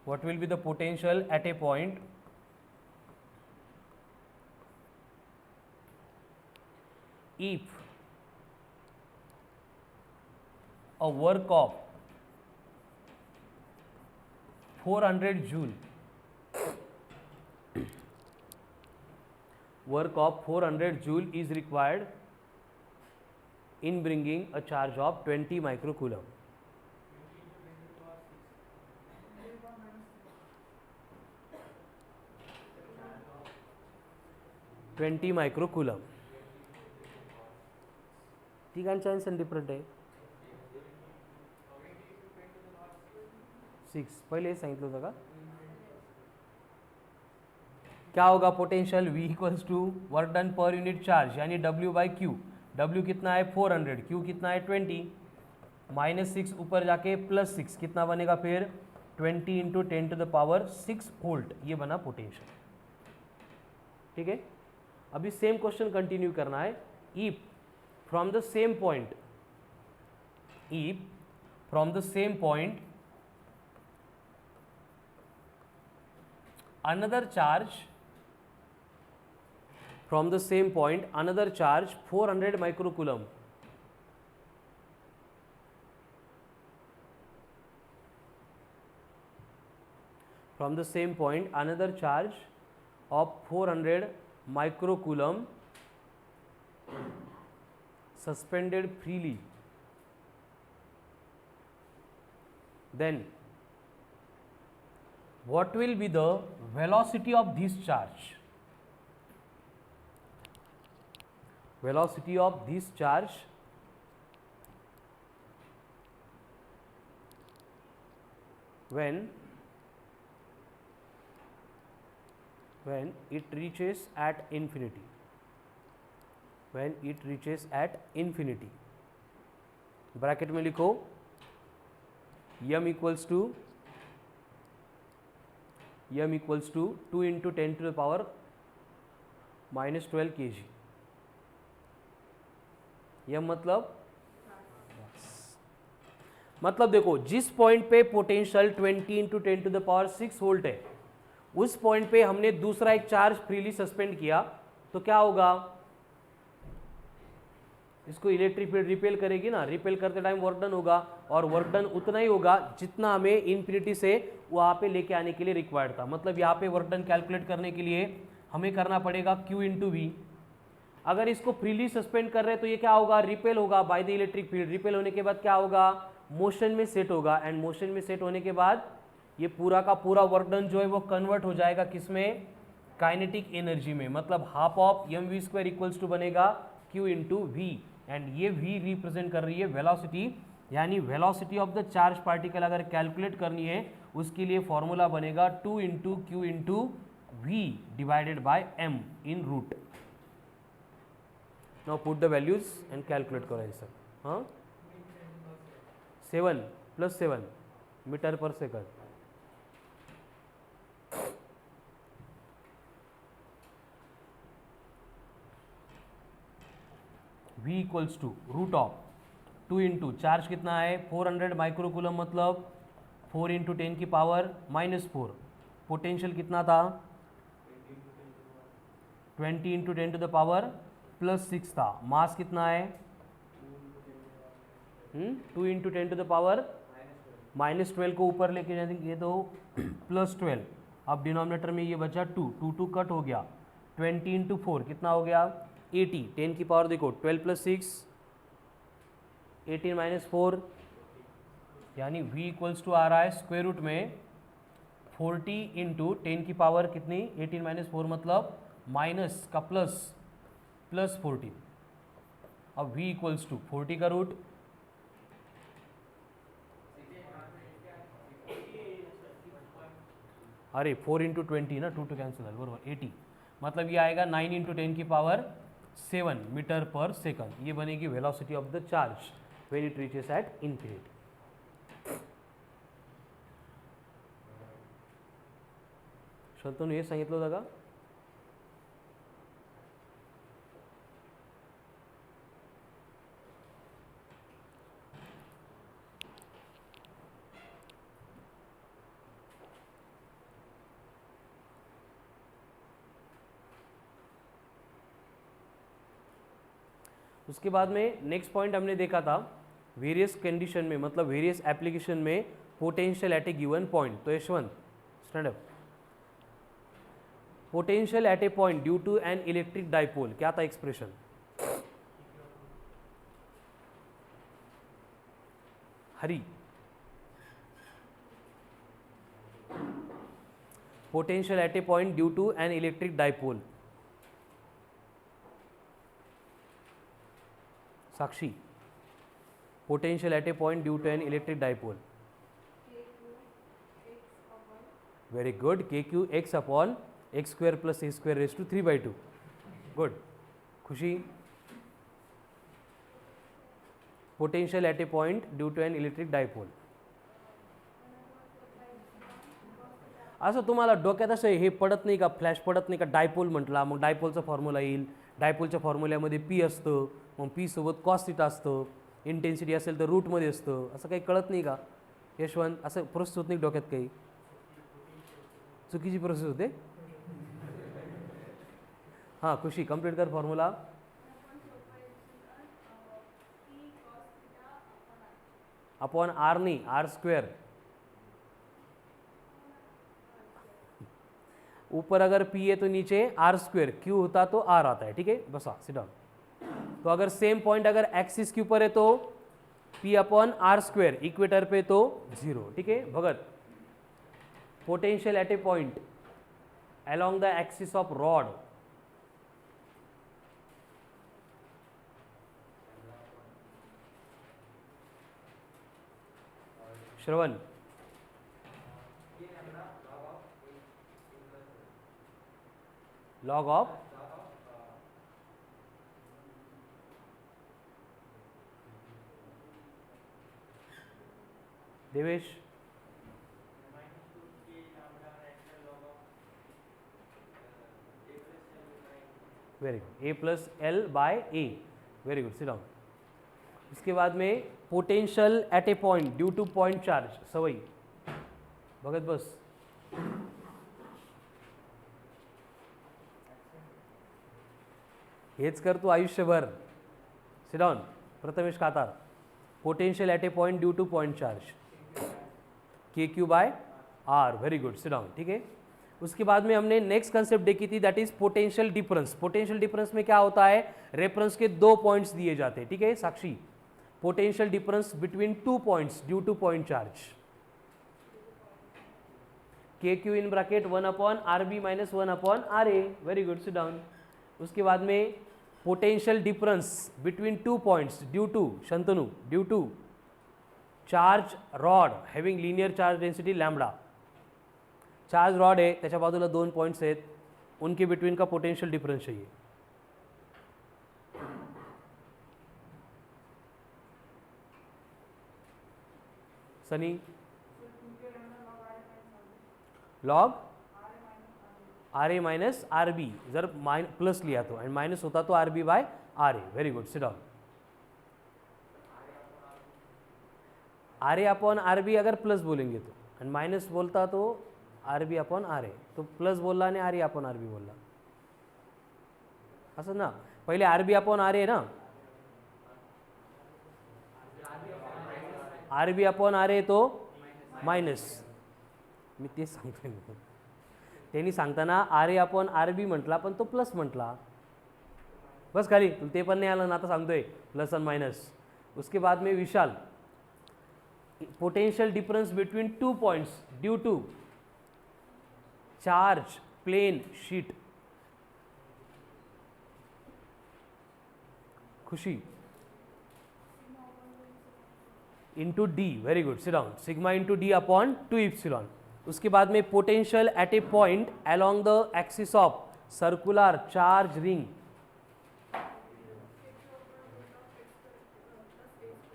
What will be the potential at a point if a work of 400 joule is required in bringing a charge of 20 microcoulomb. 20 microcoulomb. तिघांचे answer different आहे. 6 पहिले सांगितलं होतं का. क्या होगा potential V equals to work done per unit charge यानी W by Q. W कितना है 400, Q कितना है 20, माइनस 6 ऊपर जाके प्लस 6 कितना बनेगा फिर 20 into 10 to the power 6 volt. ये बना पोटेंशियल. ठीक है. अभी सेम क्वेश्चन कंटिन्यू करना है. If from the same point another charge 400 microcoulomb from the same point another charge of 400 microcoulomb suspended freely, then what will be the velocity of this charge? Velocity of this charge when it reaches at infinity, when it reaches at infinity. Bracket में लिखो m equals to 2 into 10 to the power minus 12 kg. यह मतलब देखो जिस point पे potential 20 into 10 to the power 6 volt है, उस point पे हमने दूसरा एक चार्ज फ्रीली सस्पेंड किया, तो क्या होगा, इसको इलेक्ट्रिक फील्ड रिपेल करेगी ना, रिपेल करते टाइम वर्क डन होगा, और वर्क डन उतना ही होगा जितना हमें इन्फिनिटी से वहां पे लेके आने के लिए रिक्वायर्ड था. मतलब यहाँ पे वर्क डन कैलकुलेट करने के लिए हमें करना पड़ेगा Q इंटू वी. अगर इसको फ्रीली सस्पेंड कर रहे हैं तो ये क्या होगा, रिपेल होगा by the electric field. Repel होने के बाद क्या होगा, मोशन में सेट होगा, एंड मोशन में सेट होने के बाद ये पूरा का पूरा वर्क डन जो है वो कन्वर्ट हो जाएगा किसमें, काइनेटिक एनर्जी में. मतलब half of mv² equals to बनेगा Q इंटू वी, एंड ये v रिप्रेजेंट कर रही है वेलोसिटी, यानी velocity of the charge particle अगर कैलकुलेट करनी है उसके लिए फॉर्मूला बनेगा 2 into Q into V divided by m in root. Now put the values and calculate करो आंसर. हाँ 7 + 7 metre per second. v equals to root of 2 into charge कितना है 400 माइक्रोकूलम, मतलब 4 इंटू 10 की पावर -4. पोटेंशियल कितना था 20 into 10 to the power +6 था. मास कितना है 2 इंटू 10 टू द पावर -12 को ऊपर लेके जाएंगे तो +12. अब डिनोमिनेटर में ये बचा 2, 2 कट हो गया. 20 इंटू 4 कितना हो गया 80. 10 की पावर देखो 12 + 6 18 - 4, यानी v इक्वल्स टू आ रहा है स्क्वायर रूट में 40 इंटू 10 की पावर कितनी 18 - 4, मतलब माइनस का प्लस 40. अब v इक्वल्स टू 40 का रूट, अरे 4 इंटू 20 ना, 2 कैंसिल है बरोबर 80, मतलब ये आएगा 9 इंटू 10 की पावर 7 मीटर पर सेकंड. ये बनेगी velocity of the charge when it reaches at infinity. Shantanu हे सांगितलं होतं का. उसके बाद में नेक्स्ट पॉइंट हमने देखा था वेरियस कंडीशन में, मतलब वेरियस एप्लीकेशन में potential at a given point. तो Yashwant stand up. Potential at a point due to an electric dipole, क्या था expression. Hari, potential at a point due to an electric dipole. Sakshi, potential at a point due to an electric dipole. Very good. KQ x upon x² + a² raise to 3/2. Good. Khushi, potential at a point due to an electric dipole. असं तुम्हाला डोक्यात असं हे पडत नाही का, flash पडत नाही का, डायपोल म्हटला मग डायपोलचा फॉर्म्युला येईल, डायपोलच्या फॉर्म्युल्यामध्ये पी असतं, मग पी सोबत कॉस थीटा असतं, इंटेन्सिटी असेल तर रूटमध्ये असतं, असं काही कळत नाही का यशवंत. असं प्रोसेस होत नाही डोक्यात, काही चुकीची प्रोसेस होते. हां खुशी, कंप्लीट कर फॉर्म्युला. अपॉन आर नाही, R². ऊपर अगर P है तो नीचे आर स्क्वेयर, Q होता तो R आता है, ठीक है, बस सिट डाउन। तो अगर सेम पॉइंट अगर एक्सिस के ऊपर है तो P upon are square, equator पे तो 0, ठीक है। Bhagat, potential at a point along the axis of rod, Shravan, log of Devesh, very good, A plus L by A, very good, sit down. इसके बाद में potential at a point due to point charge, सवई भगत बस, हेच कर तू आयुष्यभर, sit down. Prathamesh Katar, potential at a point due to point charge, K Q by R, very good, sit down, ठीक है। उसके बाद में हमने नेक्स्ट कंसेप्ट देखी थी, that is potential difference. Potential difference में क्या होता है, रेफरेंस के 2 पॉइंट्स दिए जाते हैं, ठीक है Sakshi. Potential difference between 2 points due to point charge, K Q in bracket 1 upon R B minus 1 upon R A, very good, sit down. उसके बाद में potential difference between 2 points due to, Shantanu, due to charge rod having linear charge density lambda. Charge rod है, त्याच्या बाजूला 2 points आहेत, उनके between का potential difference चाहिए। Sunny, log R A minus R B, जर प्लस लिया तो, एंड माइनस होता तो R B by R A, very good, sit down. R A upon R B अगर प्लस बोलेंगे तो, एंड माइनस बोलता तो R B upon R A, तो प्लस बोलला आणि R A upon R B बोलला, असं ना। पहिले R B upon R A ना, R B upon R A तो मायनस, मी तेच सांगतोय, त्यांनी सांगताना R A upon R B म्हटला पण तो प्लस म्हटला, बस खाली, तुला ते पण नाही आलं ना, आता सांगतोय प्लस आणि मायनस। उसके बाद में Vishal, potential difference between 2 points due to charge plane sheet, Khushi, into D, very good, sit down, sigma into D upon 2 epsilon. उसके बाद में potential at a point along the axis of circular charge ring,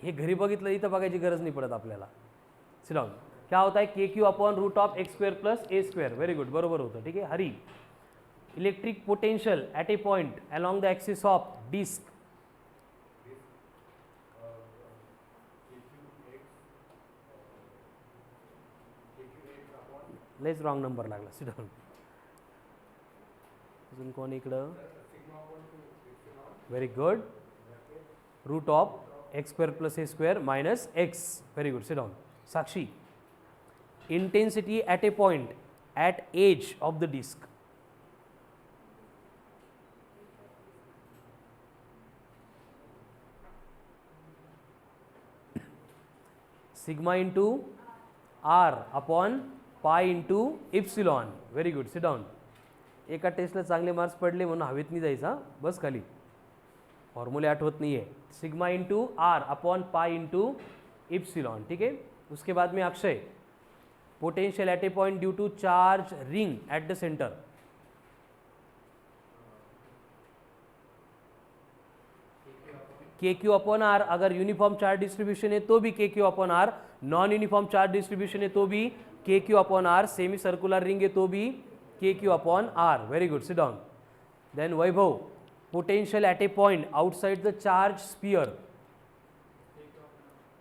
हे घरी बघितलं, इथं बघायची गरज नाही पडत आपल्याला, सिट डाउन। क्या होता है, के Q upon root of X square plus A square, very good, बरोबर होतं, ठीक है। Hari, electric potential at a point along the axis of disc, लेच रॉंग नंबर लागला, सिट डाउन। अजून कोण इकडं, very good, root of X square plus A square minus X, very good, sit down. Sakshi, intensity at a point at edge of the disc, sigma into R upon pi into epsilon, very good, sit down. एका टेस्टला चांगले marks पडले म्हणून हवेत नाही जायचा, बस खाली, फॉर्म्युले आठवत नहीं है। Sigma into R upon pi into epsilon, ठीक है। उसके बाद में Akshay, potential at a point due to charge ring at the centre, K Q upon R, अगर यूनिफॉर्म चार्ज डिस्ट्रीब्यूशन है तो भी K Q upon R, non uniform charge distribution है तो भी K Q upon R, semi circular ring है तो भी K Q upon R, very good, sit down. Then Vaibhav, potential at a point outside the charge sphere,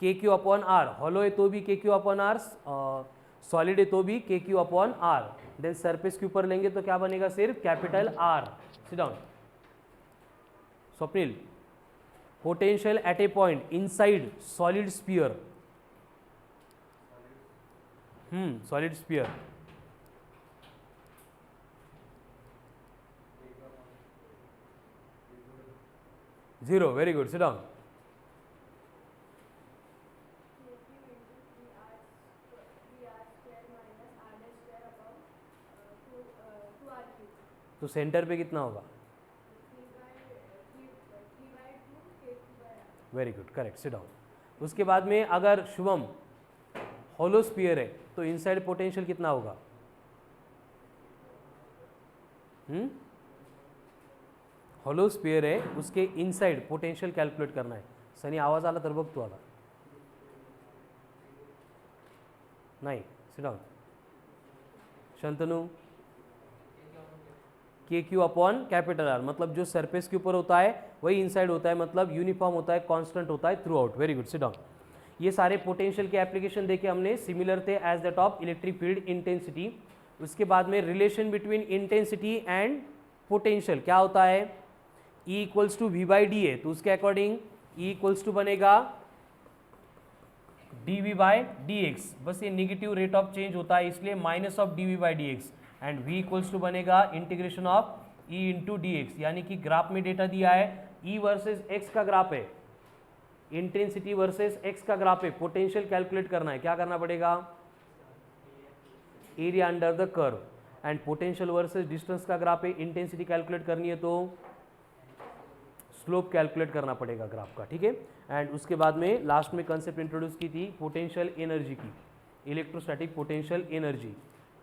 K Q upon R, hollow है तो भी K Q upon are, solid है तो भी K Q upon R. Then surface के ऊपर लेंगे तो क्या बनेगा, सिर्फ capital R, sit down. Swapnil, potential at a point inside solid sphere, solid sphere, 0. Very good. Sit down. तो सेंटर पे कितना होगा? Very good, correct. Sit down. उसके बाद में अगर शुभम होलो स्फीयर है तो इनसाइड पोटेंशियल कितना होगा? होलो स्फीयर है, उसके इनसाइड पोटेंशियल कैलकुलेट करना है. सनी आवाज आला तर बघ तू आता. नाही. Sit down. Shantanu. K Q upon capital R, मतलब जो सरफेस के ऊपर होता है वही इनसाइड होता है, मतलब यूनिफॉर्म होता है, कांस्टेंट होता है throughout. Very good. Sit down. ये सारे पोटेंशियल के एप्लीकेशन देखे हमने, सिमिलर थे as that of electric field intensity. उसके बाद में relation between intensity and potential क्या होता है? E equals to V by d है, तो उसके अकॉर्डिंग E इक्वल्स टू बनेगा d V by D x. बस ये निगेटिव रेट ऑफ चेंज होता है इसलिए minus of d V by D x. And v equals to बनेगा integration of E into D X. यानी कि ग्राफ में डेटा दिया है E वर्सेस x का ग्राफ है, इंटेंसिटी वर्सेस x का ग्राफ है. पोटेंशियल कैलकुलेट करना है, क्या करना पड़ेगा? Area under the curve. And potential versus distance का ग्राफ है, इंटेंसिटी कैलकुलेट करनी है तो स्लोप कैलकुलेट करना पड़ेगा ग्राफ का. ठीक है. एंड उसके बाद में लास्ट में कंसेप्ट इंट्रोड्यूस की थी पोटेंशियल एनर्जी की, इलेक्ट्रोस्टैटिक पोटेंशियल एनर्जी.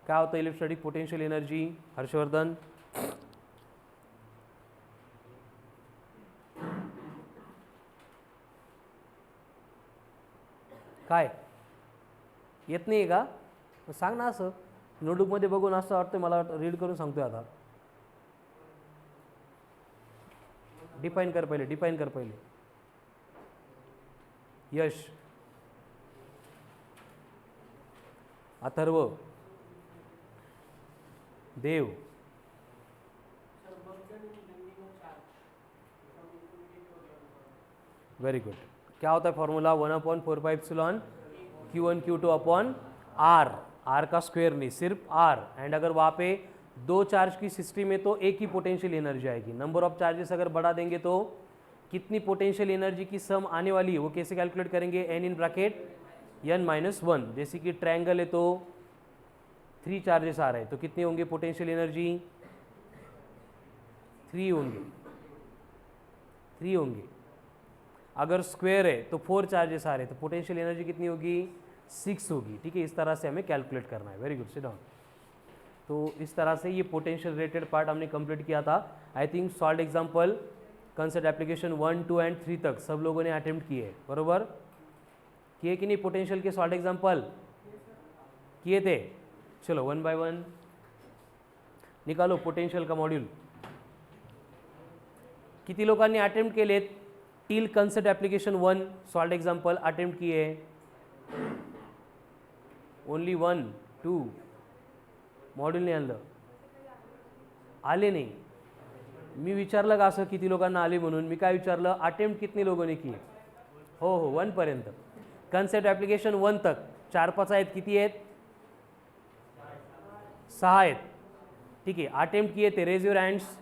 क्या होता है इलेक्ट्रोस्टैटिक पोटेंशियल एनर्जी? हर्षवर्धन. काय येत नाही का? सांग ना. असं नोटबुकमध्ये बघून असं वाटतं मला, रीड करून सांगतोय आता. डिफाइन कर पहिले, डिफाइन कर पहिले. यश. अथर्व. देव. Very good. क्या होता है formula? 1/4πε Q1 Q2 upon R. R का स्क्वायर नहीं, सिर्फ R. एंड अगर वहाँ पे दो चार्ज की सिस्टम में तो एक ही पोटेंशियल एनर्जी आएगी. नंबर ऑफ चार्जेस अगर बढ़ा देंगे तो कितनी पोटेंशियल एनर्जी की सम आने वाली है वो कैसे कैलकुलेट करेंगे? n in bracket n-1. जैसे कि ट्रायंगल है तो 3 चार्जेस आ रहे हैं तो कितनी होंगे पोटेंशियल एनर्जी? 3 होंगे. 3 होंगे. अगर स्क्वायर है तो 4 चार्जेस आ रहे हैं तो पोटेंशियल एनर्जी कितनी होगी? 6 होगी. ठीक है. इस तरह से हमें कैलकुलेट करना है. Very good. Sit down. तो इस तरह से ये पोटेंशियल रिलेटेड पार्ट हमने कंप्लीट किया था. I think solve example concept application 1, 2 and 3 तक सब लोगों ने अटेम्प्ट किए, बरोबर किए कि नहीं? पोटेंशियल के सॉल्व एग्जाम्पल किए थे. चलो 1 बाय 1 निकालो पोटेंशियल का मॉड्यूल. किती लोकांनी अटेम्प्ट केले? Till concept application 1 solve example attempt किए? ओनली 1, 2. मॉड्यूल नाही आणलं, आले नाही. मी विचारलं का असं किती लोकांना आले म्हणून? मी काय विचारलं? अटेम्प्ट कितने लोगों ने किए? हो हो 1 पर्यंत. कन्सेप्ट एप्लीकेशन 1 तक 4-5 आहेत. किती आहेत? 6 आहेत. ठीक आहे. अटेम्प्ट किए थे, रेज युअर हँड्स.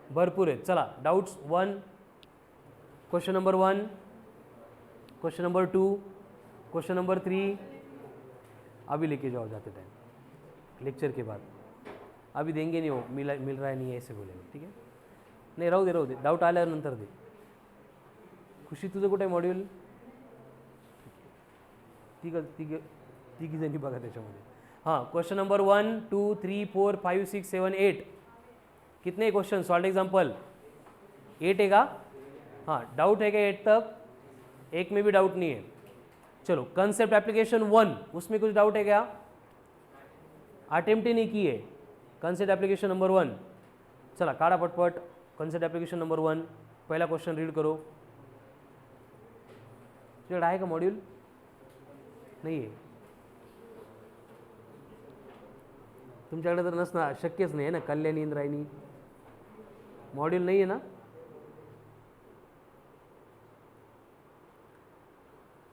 भरपूर आहेत. चला doubts. 1 question number 1, question number 2, question number 3 अभी लेके जाओ जाते टाइम, लेक्चर के बाद. अभी देंगे नहीं, वो मिल रहा है नहीं है ऐसे बोलेंगे. ठीक है. नाही राहू दे. डाऊट आल्यावर नंतर दे. खुशी तुझं कुठे मॉड्यूल? तिघी जणी बघा त्याच्यामध्ये. हां क्वेश्चन नंबर 1, 2, 3, 4, 5, 6, 7, 8 कितने क्वेश्चन? सॉल्व एग्जाम्पल 8 है का? हाँ डाउट है क्या 8 तक? एक में भी डाउट नहीं है. चलो कंसेप्ट एप्लीकेशन 1 उसमें कुछ डाउट है क्या? अटेम्प्ट ही नहीं की है. कंसेप्ट एप्लीकेशन नंबर 1 चला काढा पटपट. कंसेप्ट एप्लीकेशन नंबर 1 पहला क्वेश्चन रीड करो. तुझ्याकडे आहे का मॉड्यूल? नाही आहे. तुमच्याकडे तर नसणार, शक्यच नाही आहे ना. कल्याणी इंद्रायणी मॉड्यूल नाही आहे ना?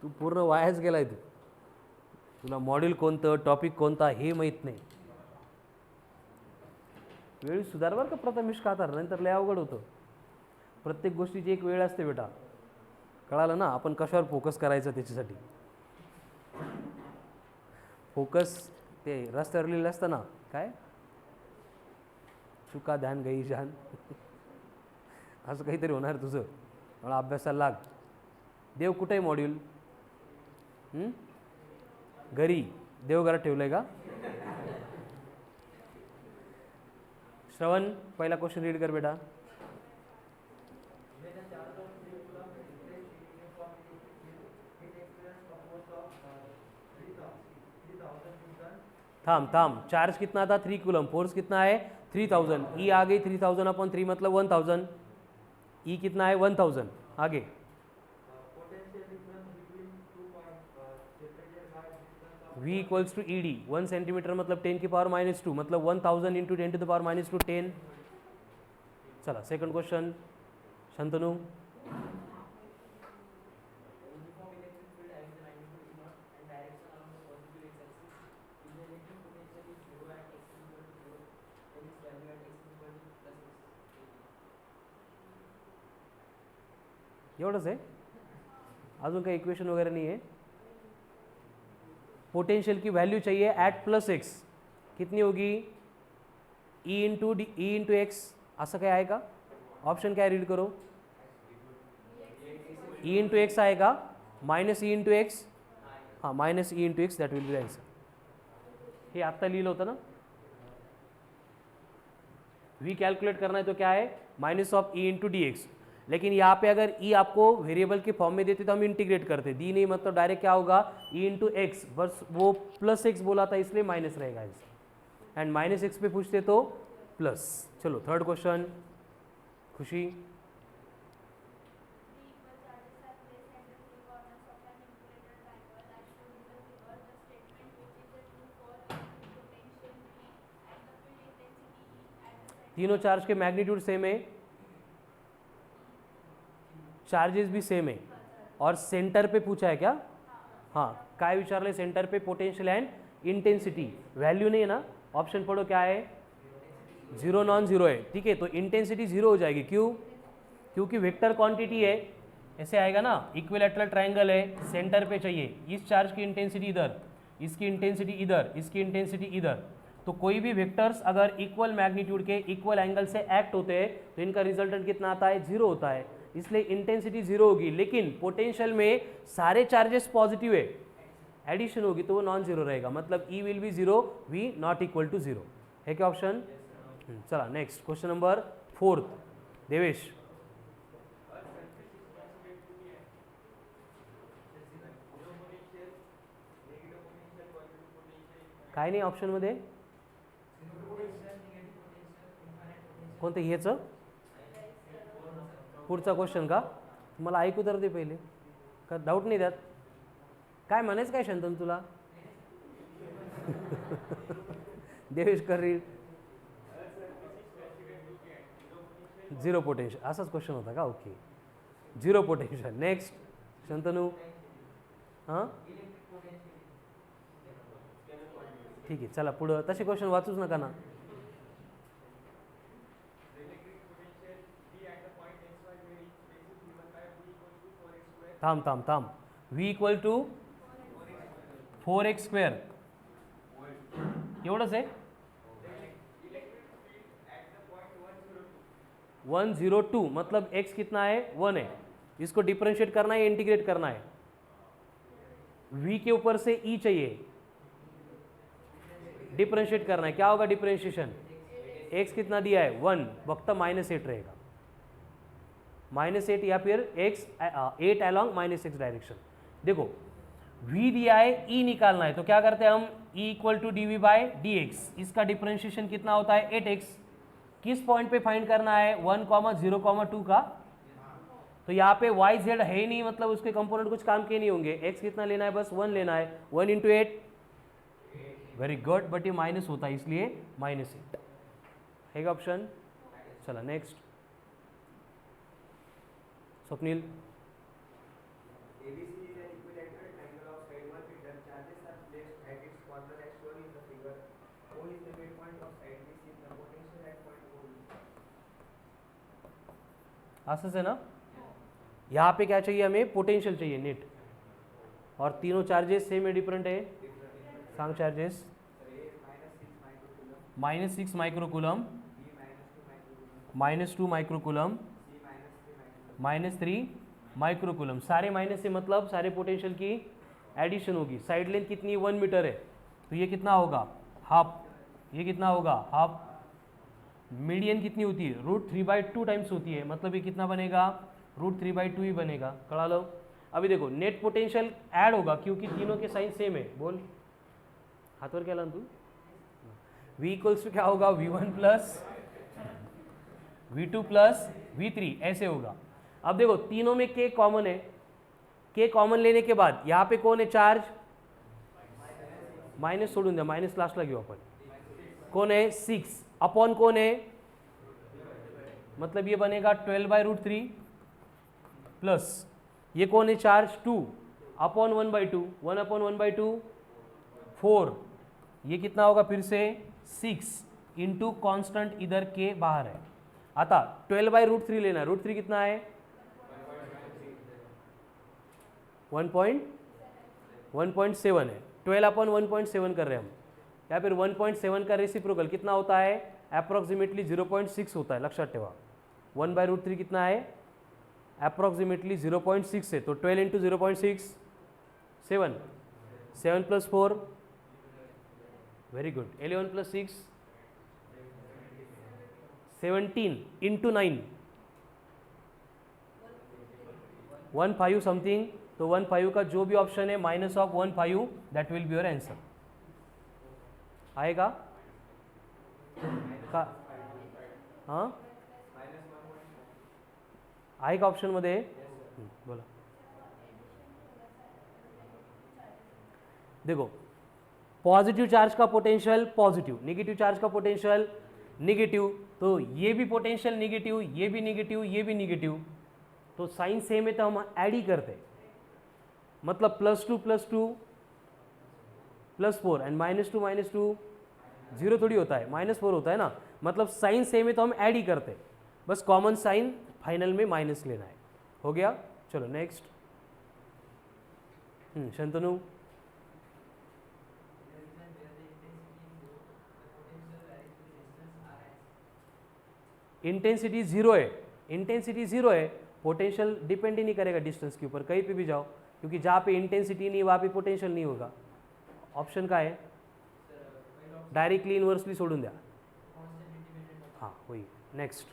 तू पूर्ण वायाच गेलाय. तुला मॉड्यूल कोणतं, टॉपिक कोणता हे माहीत नाही. वेळी सुधार बरं का प्रथमेश कातार, नंतर लय अवघड होतं. प्रत्येक गोष्टीची एक वेळ असते बेटा, कळालं ना. आपण कशावर फोकस करायचं त्याच्यासाठी. फोकस ते रस्त्यावर लिहिलं असतं ना, काय चुका ध्यान गई जान असं काहीतरी होणार तुझं. मला अभ्यासाला लाग. देव कुठे आहे मॉड्यूल? घरी. देवघरात ठेवलंय का? श्रवण पहिला क्वेश्चन रीड कर बेटा. थाम थाम. चार्ज कितना था? 3 कूलम. फोर्स कितना है? 3000. ई आ गई 3000 अपॉन 3 मतलब 1000. ई कितना है? 1000. आगे V equals to E d. 1 centimetre मतलब 10 की पावर -2 मतलब 1000 इंटू 10 टू द पावर -2 10. चला सेकंड क्वेश्चन शंतनू. एवढंच आहे, अजून काही इक्वेशन वगैरे नाही आहे. पोटेंशियल की वैल्यू चाहिए एट प्लस एक्स. कितनी होगी? ई इंटू एक्स. असं काय आहे का? ऑप्शन काय रीड करो. ई इंटू एक्स आहे का? Minus E into X. हां minus E into X, that will be the answer. हे आत्ता लिहिलं होतं ना. वी कैलकुलेट करना है तो क्या है? Minus of E into D x. लेकिन यहाँ पे अगर ई आपको वेरिएबल के फॉर्म में देते तो हम इंटीग्रेट करते. दी नहीं मतलब डायरेक्ट क्या होगा? ई इंटू एक्स. बस वो प्लस एक्स बोला था इसलिए माइनस रहेगा आंसर. एंड माइनस एक्स पे पूछते तो प्लस. चलो थर्ड क्वेश्चन खुशी. तीनों चार्ज के मैग्नीट्यूड सेम है, चार्जेस भी सेम है, और सेंटर पे पूछा है क्या? हाँ काय विचारले सेंटर पे? Potential and intensity. वैल्यू नहीं है ना. ऑप्शन पढ़ो क्या है? 0 नॉन जीरो है. ठीक है, तो इंटेंसिटी 0 हो जाएगी. क्यों? क्योंकि वेक्टर क्वांटिटी है. ऐसे आएगा ना, इक्विलैटरल ट्रायंगल है, सेंटर पे चाहिए. इस चार्ज की इंटेंसिटी इधर, इसकी इंटेंसिटी इधर, इसकी इंटेंसिटी इधर. तो कोई भी वेक्टर्स अगर इक्वल मैग्नीट्यूड के इक्वल एंगल से एक्ट होते हैं तो इनका रिजल्टेंट कितना आता है? 0 होता है. इसलिए इंटेंसिटी 0 होगी. लेकिन पोटेंशियल में सारे चार्जेस पॉजिटिव है, एडिशन होगी तो वो नॉन जीरो रहेगा. मतलब E will be 0, V not equal to 0. है क्या ऑप्शन? चला नेक्स्ट क्वेश्चन नंबर 4. देवेश. काय नाही ऑप्शन मध्ये? कोणतं ह्याचं? पुढचा क्वेश्चन का? मला ऐकू तर दे पहिले, का डाऊट नाही त्यात. काय म्हणायचं काय शंतन तुला? देवेश कर रीड. 0 पोटेंशियल असाच क्वेश्चन होता का? Okay 0 potential. नेक्स्ट शंतनू. हां ठीक आहे चला पुढं. तसे क्वेश्चन वाचूच नका ना. थांब थांब थांब. V equal to 4x square. एवढंच आहे. 102 मतलब x कितना है? 1 है. इसको डिफरेंशिएट करना है, इंटीग्रेट करना है. v के ऊपर से e चाहिए, डिफरेंशिएट करना है. क्या होगा डिफरेंशिएशन? x कितना दिया है? 1, वक्त -8 रहेगा. -8 या फिर x 8 अलॉन्ग -x डायरेक्शन. देखो v दिया है, e निकालना है तो क्या करते हैं हम? e equal to d V by D x. इसका डिफरेंशिएशन कितना होता है? 8x. किस पॉइंट पे फाइंड करना है? 1,0,2 का. तो यहाँ पे y z है ही नहीं, मतलब उसके कंपोनेंट कुछ काम के नहीं होंगे. x कितना लेना है? बस 1 लेना है. 1 इंटू 8. Very good. बट ये माइनस होता है इसलिए -8 है ऑप्शन. चला नेक्स्ट स्वप्निल. आसपास है ना। यहाँ पे क्या चाहिए हमें, पोटेंशियल चाहिए नेट, और तीनों चार्जेस सेम है डिफरेंट है, सांग चार्जेस -6 माइक्रोकूलम, -2 माइक्रोकूलम, -3 माइक्रोकूलम। सारे माइनस से मतलब सारे पोटेंशियल की एडिशन होगी। साइड लेंथ कितनी 1 मीटर है, तो ये कितना होगा हाफ, ये कितना होगा हाफ। मीडियन कितनी होती है, √3/2 टाइम्स होती है, मतलब ये कितना बनेगा √3/2 ही बनेगा। करा लो। अभी देखो नेट पोटेंशियल ऐड होगा क्योंकि तीनों के साइन सेम है। बोल हाथ और क्या ला तू। V इक्वल्स टू क्या होगा, V1 plus V2 plus V3 ऐसे होगा। अब देखो तीनों में K कॉमन है, K कॉमन लेने के बाद यहाँ पे कौन है चार्ज, माइनस सोडून द्या, माइनस लास्ट घेऊ आपण, कौन है 6 अपॉन कौन है, मतलब ये बनेगा 12/√3 प्लस ये कौन है चार्ज 2 अपॉन 1/2, 1 अपॉन 1/2 4, ये कितना होगा फिर से 6 इंटू कॉन्स्टेंट इधर के बाहर है। आता 12/√3 लेना, √3 कितना है 1.7 है, 12 अपॉन 1.7 कर रहे हैं हम, या फिर 1.7 का रेसिप्रोकल कितना होता है अप्रॉक्सीमेटली 0.6 होता है, लक्षात ठेवा। 1/√3 कितना है अप्रॉक्सीमेटली 0.6 है, तो 12 into 0.6 7, 7 plus 4 very good 11 plus 6 17 into 9 15 something, तो 15 का जो भी ऑप्शन है -15 that will be your answer. आएगा का, हाँ आएगा ऑप्शन मध्ये बोला। देखो पॉजिटिव चार्ज का पोटेंशियल पॉजिटिव, नेगेटिव चार्ज का पोटेंशियल नेगेटिव, तो ये भी पोटेंशियल नेगेटिव, ये भी नेगेटिव, ये भी नेगेटिव, तो साइन सेम है तो हम ऐड ही करते, मतलब +2 + 2 + 4 एंड -2 - 2 0 थोड़ी होता है, -4 होता है ना, मतलब साइन सेम है तो हम ऐड ही करते, बस कॉमन साइन फाइनल में माइनस लेना है। हो गया, चलो नेक्स्ट। शंतनु इंटेंसिटी 0 है, इंटेंसिटी 0 है, पोटेंशियल डिपेंड ही नहीं करेगा डिस्टेंस के ऊपर, कहीं पे भी जाओ, क्योंकि जहाँ पे इंटेंसिटी नहीं वहाँ पे पोटेंशियल नहीं होगा। ऑप्शन का है डायरेक्टली इनवर्सली सोडून द्या, हाँ वही। नेक्स्ट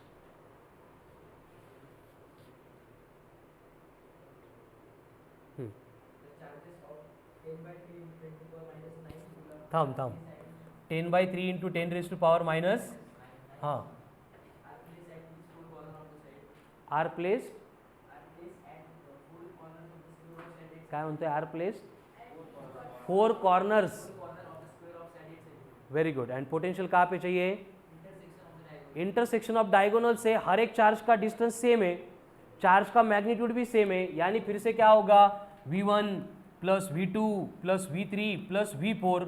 थांब 10/3 इंटू 10⁻⁻, हाँ आर प्लेस काय म्हणतोय, are place 4 corners, very good. And potential कहाँ पे चाहिए, इंटरसेक्शन ऑफ डायगोनल से। हर एक चार्ज का डिस्टेंस सेम है, चार्ज का मैग्नीट्यूड भी सेम है, यानी फिर से क्या होगा V1 plus V2 plus V3 plus V4,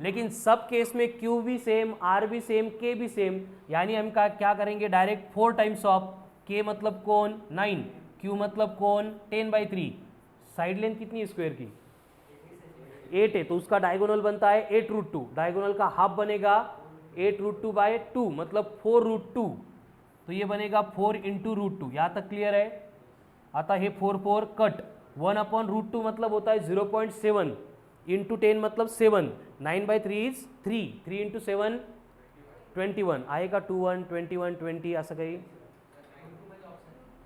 लेकिन सब केस में Q भी सेम, R भी सेम, K भी सेम, यानी हम क्या करेंगे डायरेक्ट 4 टाइम्स ऑफ K मतलब कौन 9, Q मतलब कौन 10/3, साइड लेंथ कितनी है स्क्वायर की 8 है, तो उसका डायगोनल बनता है 8√2, डायगोनल का हाफ बनेगा 8√2/2 मतलब 4√2, तो ये बनेगा 4 इंटू √2। यहाँ तक क्लियर है। आता है 4 कट, 1/√2 मतलब होता है 0.7 इंटू 10 मतलब 7, 9/3 इज 3 इंटू 7 21 आएगा, 21 21 20 असं काही।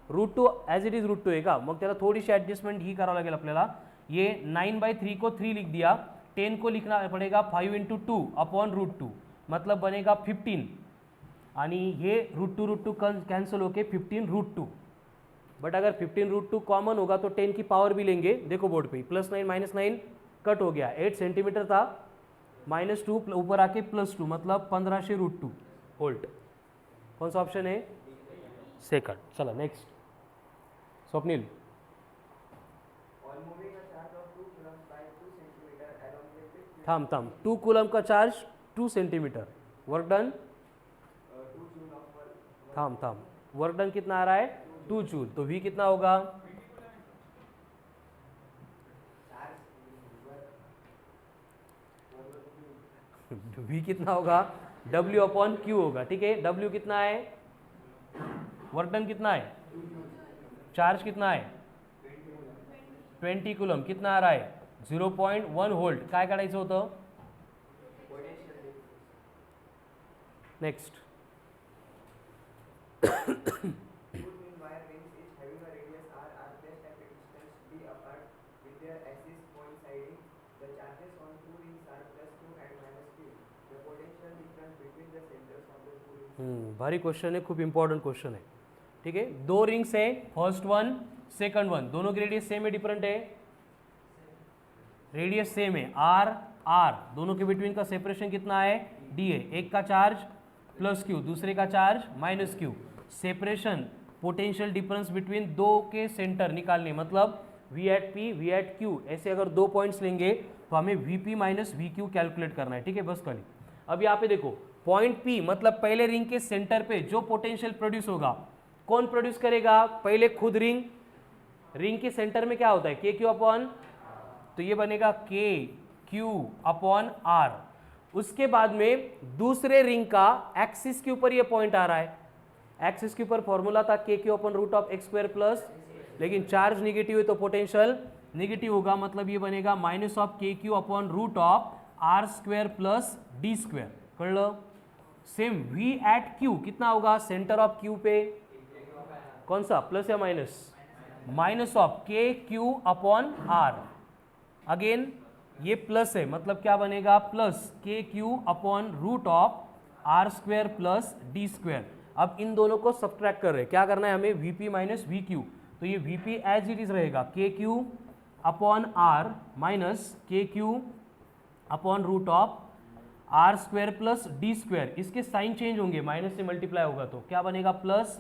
√2 ॲज इट इज √2 आहे का, मग त्याला थोडीशी ॲडजस्टमेंट ही करावं लागेल आपल्याला। ये 9/3 को 3 लिख दिया, 10 को लिखना पड़ेगा 5 इंटू 2 अपॉन √2, मतलब बनेगा 15, आणि ये √2 कैंसिल होके 15√2। बट अगर 15√2 कॉमन होगा तो 10 की पावर भी लेंगे, देखो बोर्ड पे +9 - 9 कट हो गया, 8 सेंटीमीटर था, -2 ऊपर आके +2 मतलब 1500√2 वोल्ट। कौन सा ऑप्शन है, सेकंड। चलो नेक्स्ट स्वप्निल। थाम 2 कूलम का चार्ज 2 सेंटीमीटर, वर्क डन, थाम वर्क डन कितना आ रहा है 2 जूल। तो V कितना होगा? V कितना होगा? W अपॉन Q होगा। ठीक है, W कितना है? वर्क डन कितना है? चार्ज कितना है? 20 कुलम। कितना आ रहा है? 0.1 वोल्ट। काय काढायचं होतं? Next. Two twin wire rings each having a radius r are placed at a distance d apart with their axes coinciding. The charges on two rings are +q and -q. The potential difference between the centers of the two rings. भारी question है, खूप important question है. ठीक है, दो rings है, first one second one, दोनों की रेडियस सेम है डिफरेंट है? रेडियस सेम है, आर आर, दोनों के बिटवीन का सेपरेशन कितना है? डी है. एक का चार्ज प्लस क्यू, दूसरे का charge minus Q. Separation potential difference between दो के सेंटर निकालने, मतलब V at P V at Q, ऐसे अगर दो पॉइंट्स लेंगे तो हमें V P minus V Q calculate करना है. ठीक है, बस खाली. अब यहाँ पे देखो, पॉइंट पी मतलब पहले रिंग के सेंटर पे जो पोटेंशियल प्रोड्यूस होगा, कौन प्रोड्यूस करेगा? पहले खुद रिंग. रिंग के सेंटर में क्या होता है? के क्यू अपॉन, तो ये बनेगा के क्यू अपॉन आर. उसके बाद में दूसरे रिंग का एक्सिस के ऊपर ये पॉइंट आ रहा है. एक्सिस के ऊपर फॉर्मूला था K Q upon root of x square plus, लेकिन चार्ज निगेटिव है तो पोटेंशियल निगेटिव होगा, मतलब ये बनेगा माइनस ऑफ के Q upon root of R square plus d square. कळलं? सेम वी एट क्यू कितना होगा? सेंटर ऑफ क्यू पे कौन सा, प्लस या माइनस? माइनस ऑफ के क्यू अपॉन आर. अगेन ये प्लस है, मतलब क्या बनेगा? Plus K Q upon root of R square plus d square. अब इन दोनों को सब्ट्रैक्ट कर रहे हैं. क्या करना है हमें? V P minus V Q. तो ये वीपी एज इट इज रहेगा K Q upon are minus K Q upon root of R square plus d square. इसके साइन चेंज होंगे, माइनस से मल्टीप्लाई होगा तो क्या बनेगा? Plus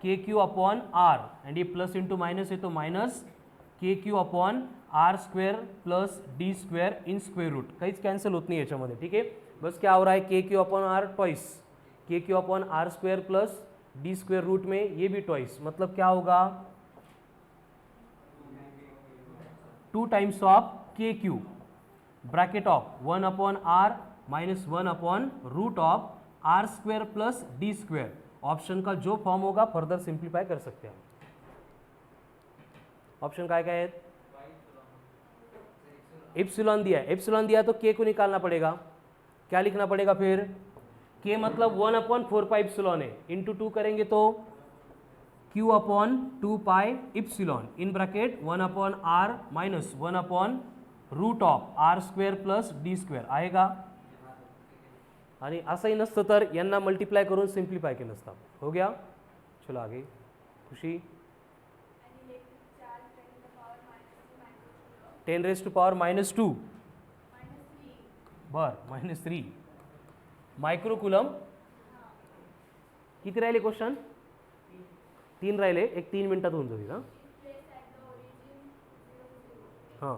K Q upon R, and ये प्लस इंटू माइनस है तो minus K Q upon R square plus d square in square root. काहीच कॅन्सल होत नाही याच्यामध्ये. ठीक है, बस क्या हो रहा है? के Q upon r twice, k Q upon are square plus d square root में ये भी ट्वाइस, मतलब क्या होगा? 2 टाइम्स ऑफ के q bracket of 1 upon are minus 1 upon root of r square plus d square. Option का जो form होगा फर्दर सिंप्लीफाई कर सकते हैं. ऑप्शन काय काय आहेत? एप्सिलॉन दिया है, एप्सिलॉन दिया तो के को निकालना पड़ेगा. क्या लिखना पड़ेगा फिर? के मतलब 1 अपॉन 4 पाई एप्सिलॉन है, इंटू 2 करेंगे तो q upon 2 pi epsilon in bracket 1 upon are minus 1 upon root of r square plus d square आएगा. आणि असंही नसतं तर यांना मल्टीप्लाय करून सिंप्लिफाय केलं असतं. हो गया, चलो आगे. खुशी? 10 रेज टू पावर -2 बर -3 मायक्रोकुलम. किती राहिले क्वेश्चन? 3 राहिले. एक 3 मिनिटात होऊन जाईल. हां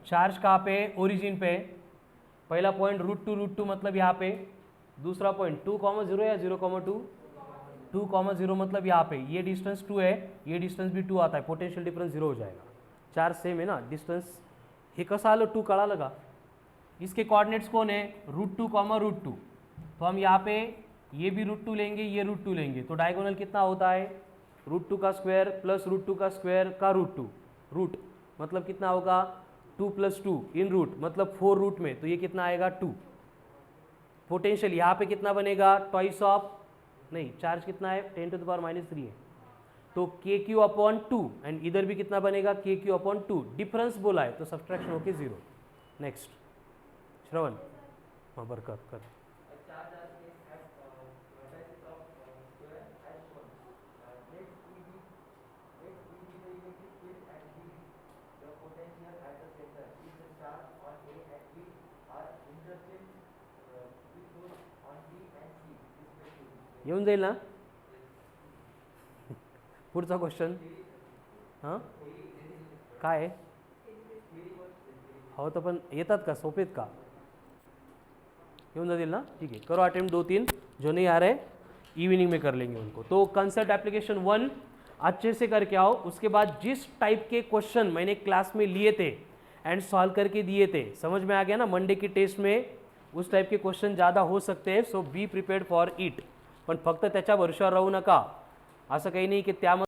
चार्ज कहाँ पे? ओरिजिन पे. पहला पॉइंट √2 मतलब यहाँ पे. दूसरा पॉइंट 2,0 या 0,2? 2,0 मतलब यहाँ पे. ये डिस्टेंस 2 है, ये डिस्टेंस भी 2 आता है, पोटेंशियल डिफरेंस 0 हो जाएगा. चार्ज सेम है ना, डिस्टेंस हे कसं आलं? 2 कळालं का? इसके कोऑर्डिनेट्स कौन है? √2, √2. तो हम यहाँ पे ये भी √2 लेंगे, ये √2 लेंगे, तो डायगोनल कितना होता है? √2 का स्क्वायर प्लस √2 का स्क्वायर का √2. रूट मतलब कितना होगा? 2 + 2 इन रूट मतलब 4 रूट में, तो ये कितना आएगा? 2. पोटेंशियल यहाँ पे कितना बनेगा? ट्वाइस ऑफ, नहीं चार्ज कितना है? 10⁻³ है, तो के क्यू अपॉन 2, एंड इधर भी कितना बनेगा? के क्यू अपॉन 2. डिफरेंस बोला है तो सब्सट्रैक्शन होके 0. नेक्स्ट श्रवण. हाँ बर कर. येऊन जाईल ना? पुढचा क्वेश्चन. हां काय आहे? हो तर पण येतात का, सोपे आहेत का? येऊन जातील ना, ठीक है. करो अटेम्प्ट 2-3, जो नहीं आ रहे इवनिंग में कर लेंगे उनको. तो कंसेप्ट एप्लीकेशन 1 अच्छे से करके आओ. उसके बाद जिस टाइप के क्वेश्चन मैंने क्लास में लिए थे एंड सॉल्व करके दिए थे, समझ में आ गया ना. मंडे की टेस्ट में उस टाइप के क्वेश्चन ज़्यादा हो सकते हैं. सो बी प्रिपेअर्ड फॉर इट. पण फक्त त्याच्या भरोशावर राहू नका. असं काही नाही की त्यामध्ये